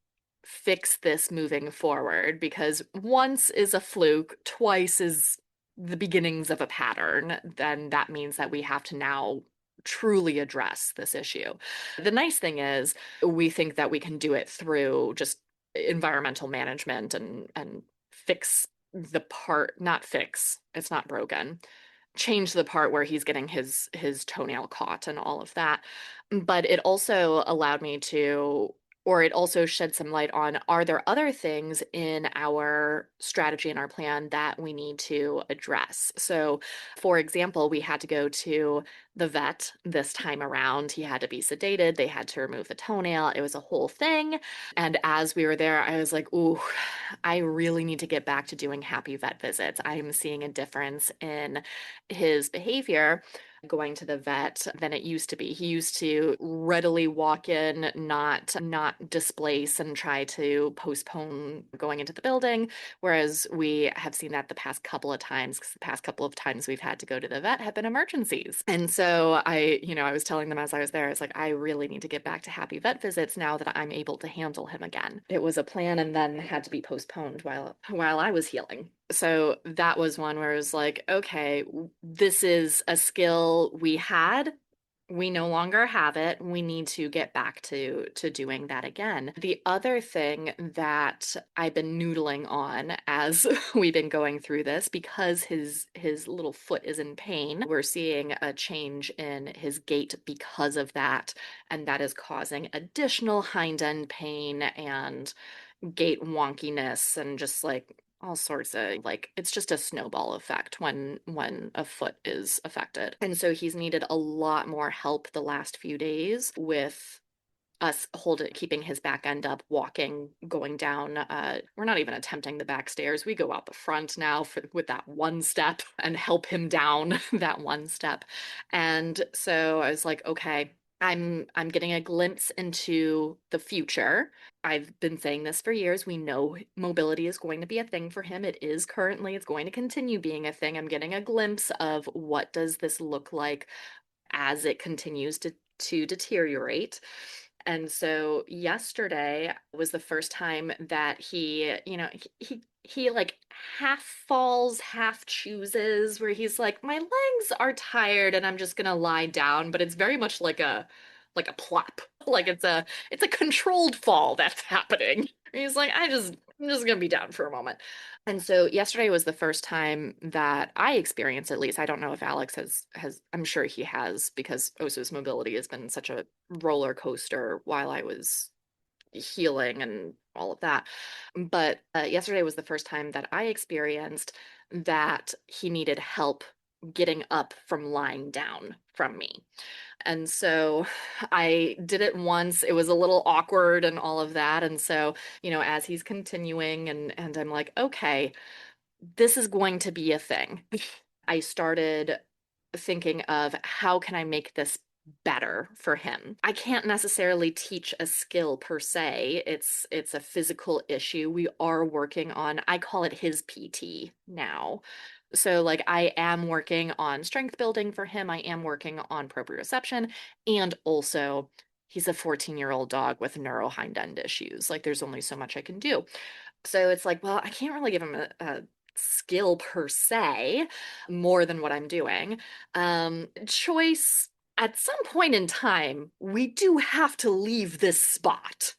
fix this moving forward, because once is a fluke, twice is the beginnings of a pattern, then that means that we have to now truly address this issue. The nice thing is we think that we can do it through just environmental management and fix the part, not fix, it's not broken, change the part where he's getting his toenail caught and all of that. But it also allowed me to, or it also shed some light on, are there other things in our strategy and our plan that we need to address? So, for example, we had to go to the vet this time around. He had to be sedated. They had to remove the toenail. It was a whole thing. And as we were there, I was like, ooh, I really need to get back to doing happy vet visits. I am seeing a difference in his behavior going to the vet than it used to be. He used to readily walk in, not displace and try to postpone going into the building, whereas we have seen that the past couple of times, because the past couple of times we've had to go to the vet have been emergencies. And so I was telling them as I was there, it's like, I really need to get back to happy vet visits now that I'm able to handle him again. It was a plan and then had to be postponed while I was healing. So that was one where it was like, okay, this is a skill we had. We no longer have it. We need to get back to doing that again. The other thing that I've been noodling on as we've been going through this, because his little foot is in pain, we're seeing a change in his gait because of that, and that is causing additional hind end pain and gait wonkiness and just like all sorts of, like, it's just a snowball effect when a foot is affected. And so he's needed a lot more help the last few days with us keeping his back end up, walking, going down. We're not even attempting the back stairs. We go out the front now with that one step and help him down that one step. And so I was like, okay, I'm getting a glimpse into the future. I've been saying this for years. We know mobility is going to be a thing for him. It is currently, it's going to continue being a thing. I'm getting a glimpse of what does this look like as it continues to deteriorate. And so yesterday was the first time that he like half falls, half chooses, where he's like, my legs are tired and I'm just gonna lie down, but it's very much like a plop. Like it's a controlled fall that's happening. He's like, I'm just gonna be down for a moment. And so yesterday was the first time that I experienced, at least. I don't know if Alex has I'm sure he has, because Osu's mobility has been such a roller coaster while I was healing and all of that. But yesterday was the first time that I experienced that he needed help getting up from lying down from me. And so I did it once. It was a little awkward and all of that. And so, as he's continuing and I'm like, okay, this is going to be a thing. I started thinking of how can I make this better for him. I can't necessarily teach a skill per se. It's a physical issue. We are working on, I call it his PT now. So like I am working on strength building for him. I am working on proprioception, and also he's a 14-year-old dog with neuro hind end issues. Like there's only so much I can do. So it's like, well, I can't really give him a skill per se more than what I'm doing. Choice, at some point in time, we do have to leave this spot.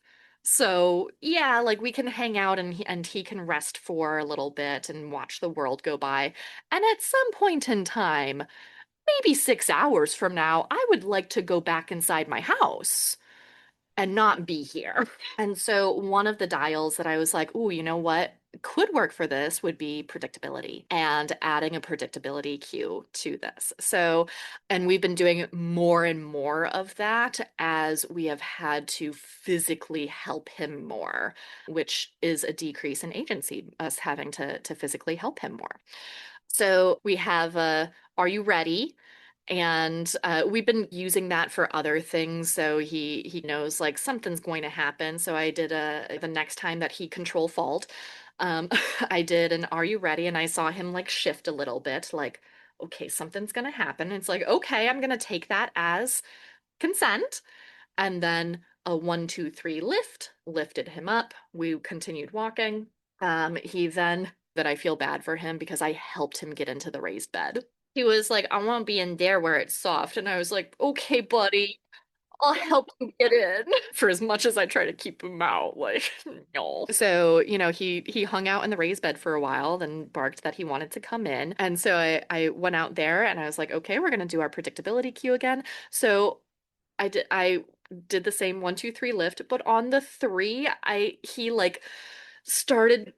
So yeah, like we can hang out and he can rest for a little bit and watch the world go by. And at some point in time, maybe 6 hours from now, I would like to go back inside my house and not be here. And so one of the dials that I was like, "Ooh, you know what could work for this would be predictability and adding a predictability cue to this." So, and we've been doing more and more of that as we have had to physically help him more, which is a decrease in agency, us having to physically help him more. So we have Are You Ready? And we've been using that for other things. So he knows like something's going to happen. So I did the next time that he control fault, I did an Are You Ready? And I saw him like shift a little bit, like, okay, something's gonna happen. And it's like, okay, I'm gonna take that as consent. And then a 1, 2, 3 lift, lifted him up. We continued walking. He then that I feel bad for him because I helped him get into the raised bed. He was like, I want to be in there where it's soft. And I was like, okay, buddy, I'll help you get in. For as much as I try to keep him out, like, no. So, he hung out in the raised bed for a while, then barked that he wanted to come in. And so I went out there and I was like, okay, we're gonna do our predictability cue again. So I did the same 1, 2, 3 lift, but on the three, he like started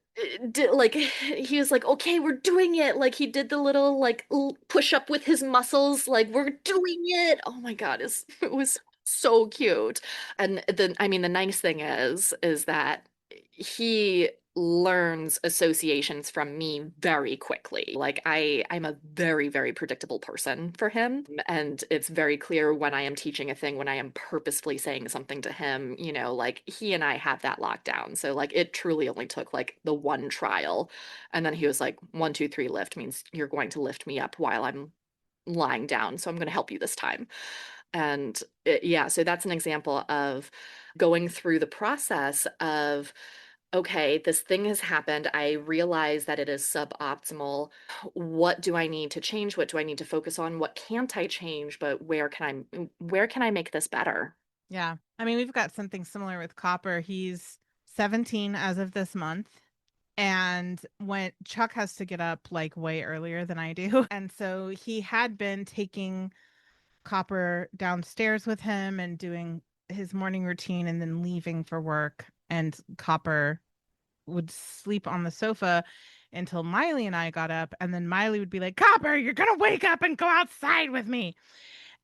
like he was like, okay, we're doing it. Like he did the little like push up with his muscles, like we're doing it. Oh my God, it was so cute. And then I mean the nice thing is that he learns associations from me very quickly. Like I'm a very, very predictable person for him. And it's very clear when I am teaching a thing, when I am purposefully saying something to him, like he and I have that locked down. So like it truly only took like the one trial. And then he was like, 1, 2, 3 lift means you're going to lift me up while I'm lying down. So I'm going to help you this time. And yeah, so that's an example of going through the process of, okay, this thing has happened. I realize that it is suboptimal. What do I need to change? What do I need to focus on? What can't I change? But where can I make this better? Yeah. I mean, we've got something similar with Copper. He's 17 as of this month. And when Chuck has to get up like way earlier than I do. And so he had been taking Copper downstairs with him and doing his morning routine and then leaving for work. And Copper would sleep on the sofa until Miley and I got up. And then Miley would be like, Copper, you're going to wake up and go outside with me.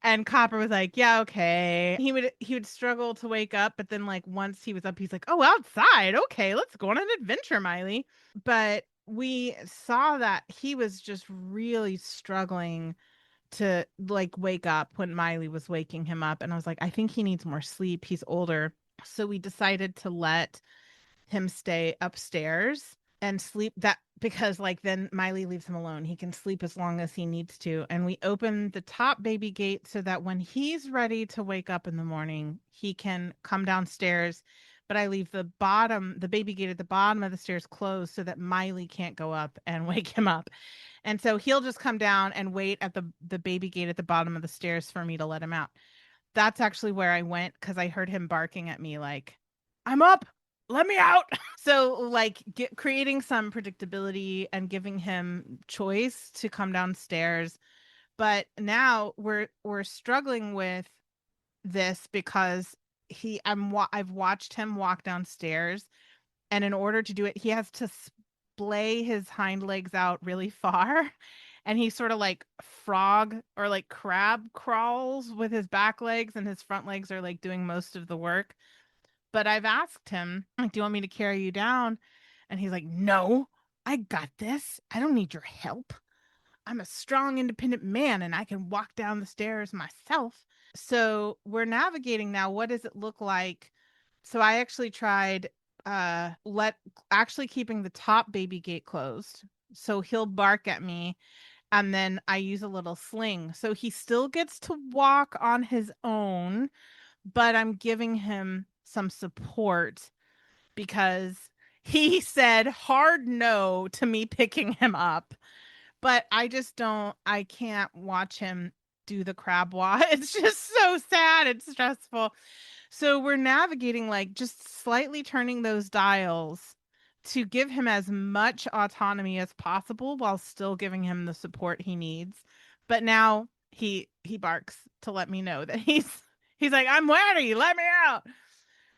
And Copper was like, yeah, okay. He would struggle to wake up, but then like once he was up, he's like, oh, outside. Okay, let's go on an adventure, Miley. But we saw that he was just really struggling to like wake up when Miley was waking him up. And I was like, I think he needs more sleep. He's older. So we decided to let him stay upstairs and sleep that because like then Miley leaves him alone. He can sleep as long as he needs to. And we open the top baby gate so that when he's ready to wake up in the morning, he can come downstairs. But I leave the baby gate at the bottom of the stairs closed so that Miley can't go up and wake him up. And so he'll just come down and wait at the baby gate at the bottom of the stairs for me to let him out. That's actually where I went because I heard him barking at me like, I'm up, let me out. So like creating some predictability and giving him choice to come downstairs. But now we're struggling with this because I've watched him walk downstairs, and in order to do it, he has to splay his hind legs out really far. And he sort of like frog or like crab crawls with his back legs, and his front legs are like doing most of the work. But I've asked him, like, do you want me to carry you down? And he's like, no, I got this. I don't need your help. I'm a strong, independent man and I can walk down the stairs myself. So we're navigating now. What does it look like? So I actually tried keeping the top baby gate closed. So he'll bark at me, and then I use a little sling. So he still gets to walk on his own, but I'm giving him some support because he said hard no to me picking him up. But I can't watch him do the crab walk. It's just so sad. It's stressful. So we're navigating, like, just slightly turning those dials to give him as much autonomy as possible while still giving him the support he needs. But now he barks to let me know that he's like, I'm ready, let me out.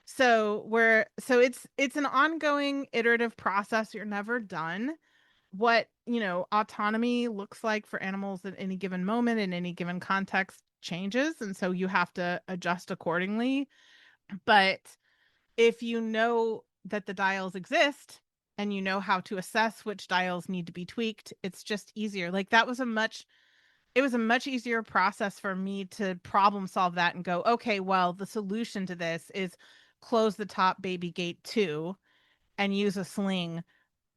So it's an ongoing iterative process. You're never done. What, autonomy looks like for animals at any given moment in any given context changes, and so you have to adjust accordingly. But if you know that the dials exist and you know how to assess which dials need to be tweaked, it's just easier. Like, it was a much easier process for me to problem solve that and go, okay, well, the solution to this is close the top baby gate too and use a sling.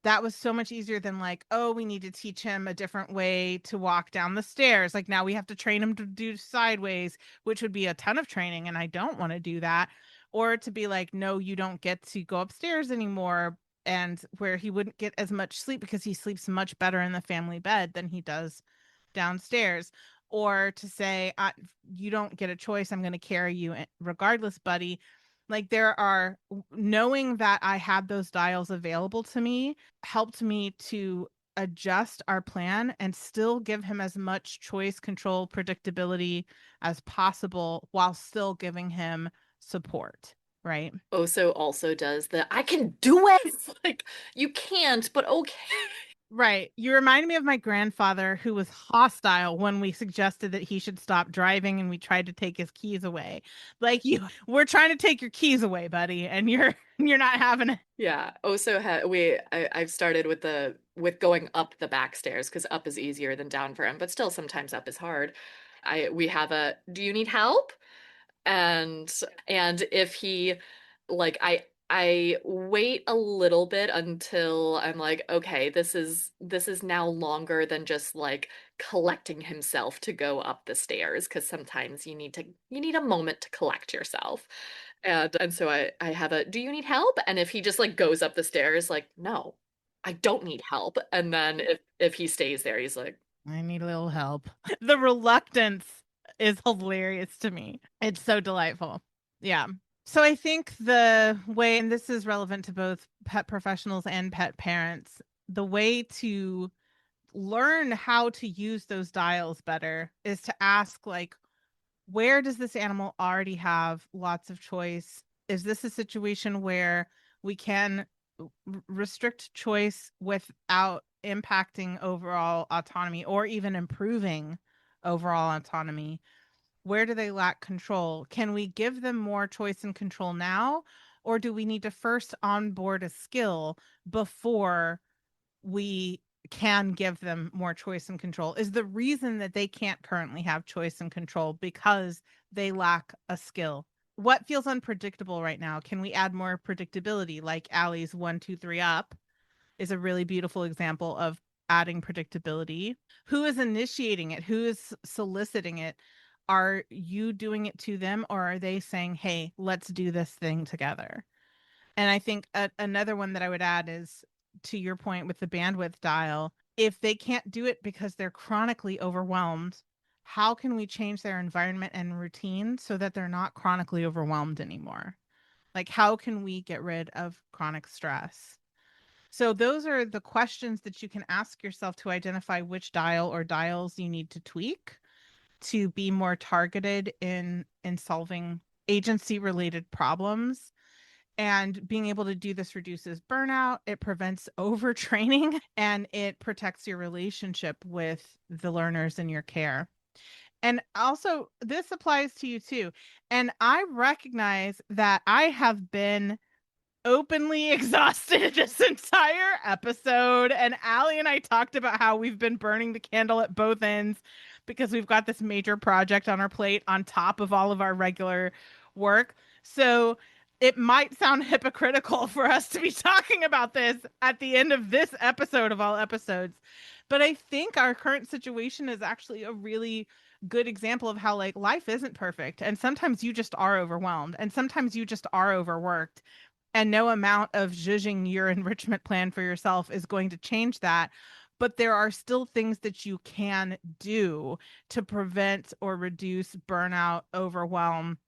That was so much easier than, like, oh, we need to teach him a different way to walk down the stairs. Like, now we have to train him to do sideways, which would be a ton of training, and I don't want to do that. Or to be like, no, you don't get to go upstairs anymore, and where he wouldn't get as much sleep because he sleeps much better in the family bed than he does downstairs. Or to say, you don't get a choice, I'm going to carry you regardless, buddy. Like, knowing that I had those dials available to me helped me to adjust our plan and still give him as much choice, control, predictability as possible while still giving him support, right? Oso also does the I can do it. Like, you can't, but okay. Right. You reminded me of my grandfather, who was hostile when we suggested that he should stop driving and we tried to take his keys away. Like, we're trying to take your keys away, buddy, and you're not having it. Yeah. I've started with going up the back stairs because up is easier than down for him, but still sometimes up is hard. We have a do you need help? And if he like I wait a little bit until I'm like, okay, this is now longer than just like collecting himself to go up the stairs because sometimes you need a moment to collect yourself. And so I have a do you need help? And if he just like goes up the stairs like, no, I don't need help. And then if he stays there, he's like, I need a little help. The reluctance is hilarious to me. It's so delightful. Yeah. So I think the way, and this is relevant to both pet professionals and pet parents, the way to learn how to use those dials better is to ask, like, where does this animal already have lots of choice? Is this a situation where we can restrict choice without impacting overall autonomy or even improving overall autonomy? Where do they lack control? Can we give them more choice and control now? Or do we need to first onboard a skill before we can give them more choice and control? Is the reason that they can't currently have choice and control because they lack a skill? What feels unpredictable right now? Can we add more predictability? Like Allie's 1, 2, 3 up is a really beautiful example of adding predictability. Who is initiating it? Who is soliciting it? Are you doing it to them, or are they saying, hey, let's do this thing together? And I think another one that I would add is, to your point with the bandwidth dial, if they can't do it because they're chronically overwhelmed, how can we change their environment and routine so that they're not chronically overwhelmed anymore? Like, how can we get rid of chronic stress? So those are the questions that you can ask yourself to identify which dial or dials you need to tweak to be more targeted in solving agency related problems. And being able to do this reduces burnout, it prevents overtraining, and it protects your relationship with the learners in your care. And also, this applies to you too. And I recognize that I have been openly exhausted this entire episode. And Allie and I talked about how we've been burning the candle at both ends because we've got this major project on our plate on top of all of our regular work. So it might sound hypocritical for us to be talking about this at the end of this episode of all episodes. But I think our current situation is actually a really good example of how like life isn't perfect. And sometimes you just are overwhelmed and sometimes you just are overworked. And no amount of zhuzhing your enrichment plan for yourself is going to change that. But there are still things that you can do to prevent or reduce burnout, overwhelm,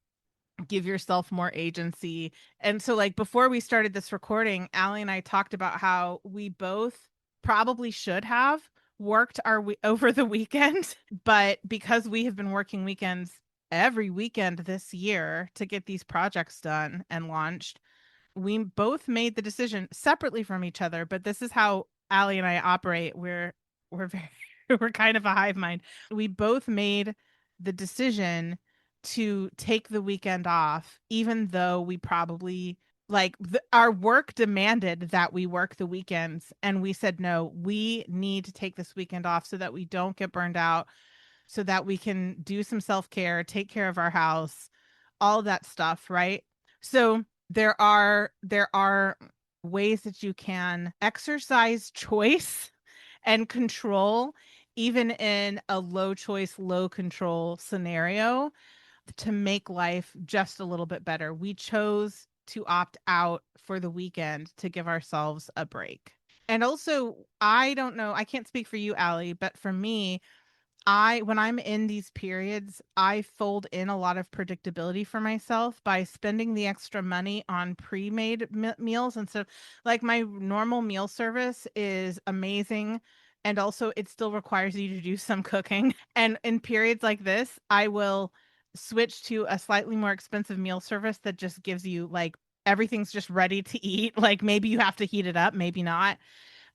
give yourself more agency. And so like before we started this recording, Allie and I talked about how we both probably should have worked over the weekend, but because we have been working weekends every weekend this year to get these projects done and launched, we both made the decision separately from each other, but this is how Allie and I operate. We're very we're kind of a hive mind. We both made the decision to take the weekend off, even though we probably our work demanded that we work the weekends, and we said no, we need to take this weekend off so that we don't get burned out, so that we can do some self-care, take care of our house, all that stuff, right? So there are ways that you can exercise choice and control even in a low choice, low control scenario to make life just a little bit better. We chose to opt out for the weekend to give ourselves a break. And also, I don't know, I can't speak for you, Allie, but for me, when I'm in these periods, I fold in a lot of predictability for myself by spending the extra money on pre-made meals. And so like my normal meal service is amazing. And also it still requires you to do some cooking. And in periods like this, I will switch to a slightly more expensive meal service that just gives you like everything's just ready to eat. Like maybe you have to heat it up, maybe not,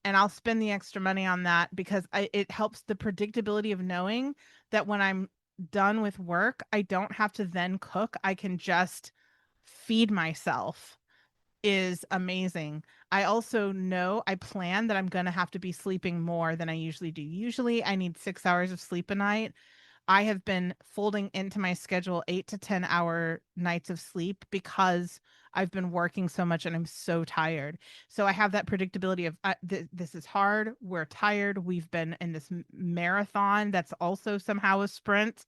and I'll spend the extra money on that because it helps the predictability of knowing that when I'm done with work, I don't have to then cook. I can just feed myself is amazing. I also know I plan that I'm going to have to be sleeping more than I usually do. Usually I need 6 hours of sleep a night. I have been folding into my schedule 8 to 10 hour nights of sleep because I've been working so much and I'm so tired. So I have that predictability of this is hard. We're tired. We've been in this marathon that's also somehow a sprint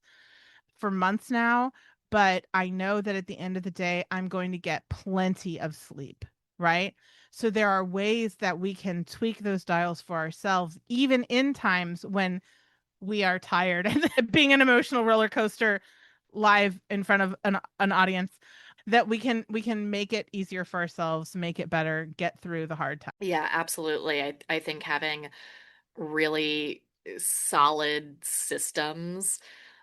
for months now. But I know that at the end of the day, I'm going to get plenty of sleep, right? So there are ways that we can tweak those dials for ourselves, even in times when we are tired and being an emotional roller coaster live in front of an audience, that we can make it easier for ourselves, make it better, get through the hard time. Yeah, absolutely. I think having really solid systems,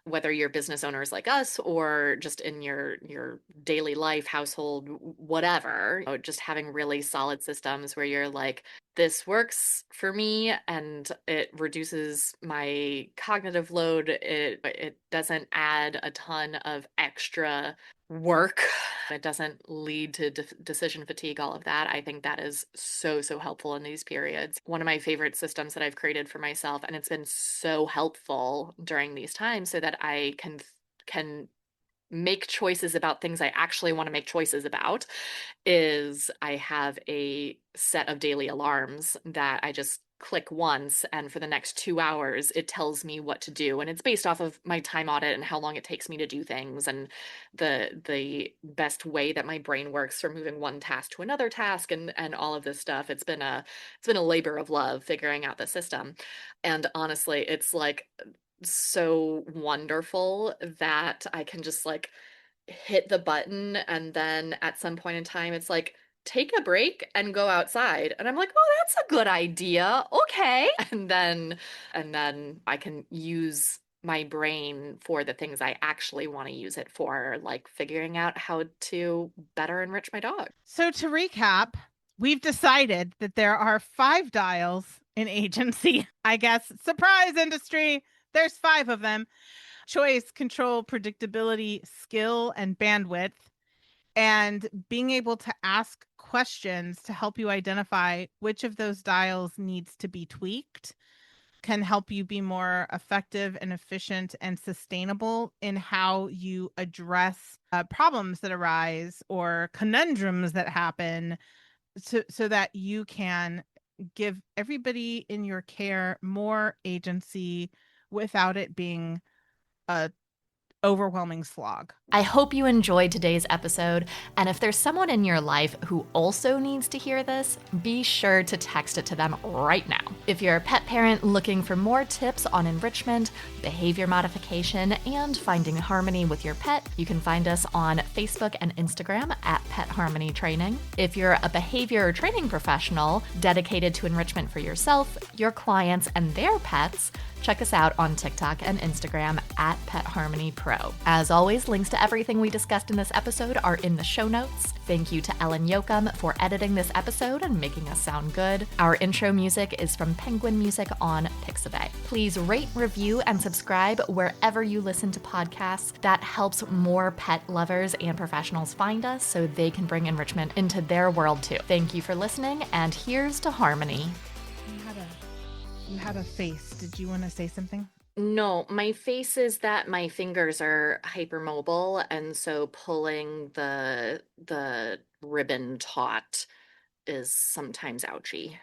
whether you're business owners like us or just in your daily life, household, whatever, just having really solid systems where you're like, this works for me and it reduces my cognitive load. It doesn't add a ton of extra work. It doesn't lead to decision fatigue, all of that. I think that is so, so helpful in these periods. One of my favorite systems that I've created for myself, and it's been so helpful during these times so that I can make choices about things I actually want to make choices about, is I have a set of daily alarms that I just click once, and for the next 2 hours it tells me what to do, and it's based off of my time audit and how long it takes me to do things and the best way that my brain works for moving one task to another task, and all of this stuff. It's been a labor of love figuring out the system, and honestly it's like so wonderful that I can just like hit the button, and then at some point in time it's like, take a break and go outside, and I'm like, oh, that's a good idea, okay. And then I can use my brain for the things I actually want to use it for, like figuring out how to better enrich my dog. So to recap, we've decided that there are 5 dials in agency. I guess, surprise industry, there's 5 of them: choice, control, predictability, skill, and bandwidth. And being able to ask questions to help you identify which of those dials needs to be tweaked can help you be more effective and efficient and sustainable in how you address problems that arise or conundrums that happen, so that you can give everybody in your care more agency without it being a overwhelming slog. I hope you enjoyed today's episode, and if there's someone in your life who also needs to hear this, be sure to text it to them right now. If you're a pet parent looking for more tips on enrichment, behavior modification, and finding harmony with your pet, you can find us on Facebook and Instagram at Pet Harmony Training. If you're a behavior training professional dedicated to enrichment for yourself, your clients, and their pets, check us out on TikTok and Instagram at Pet Harmony Pro. As always, links to everything we discussed in this episode are in the show notes. Thank you to Ellen Yoakum for editing this episode and making us sound good. Our intro music is from Penguin Music on Pixabay. Please rate, review, and subscribe wherever you listen to podcasts. That helps more pet lovers and professionals find us so they can bring enrichment into their world too. Thank you for listening, and here's to Harmony. You had a face. Did you want to say something? No, my face is that my fingers are hypermobile, and so pulling the ribbon taut is sometimes ouchy.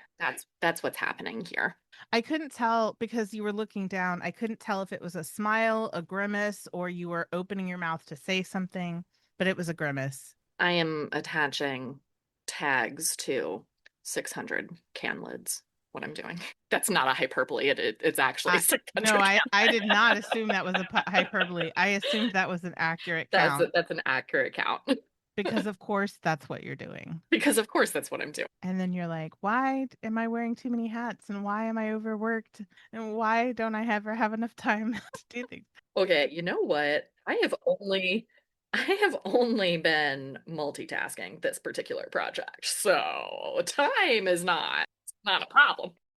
That's what's happening here. I couldn't tell because you were looking down. I couldn't tell if it was a smile, a grimace, or you were opening your mouth to say something, but it was a grimace. I am attaching tags to 600 can lids. What I'm doing. That's not a hyperbole. It's actually 600. No, I did not assume that was a hyperbole. I assumed that was an accurate count. That's an accurate count. Because of course that's what you're doing. Because of course that's what I'm doing. And then you're like, why am I wearing too many hats? And why am I overworked? And why don't I ever have enough time to do things? Okay, you know what? I have only been multitasking this particular project. So time is not a problem.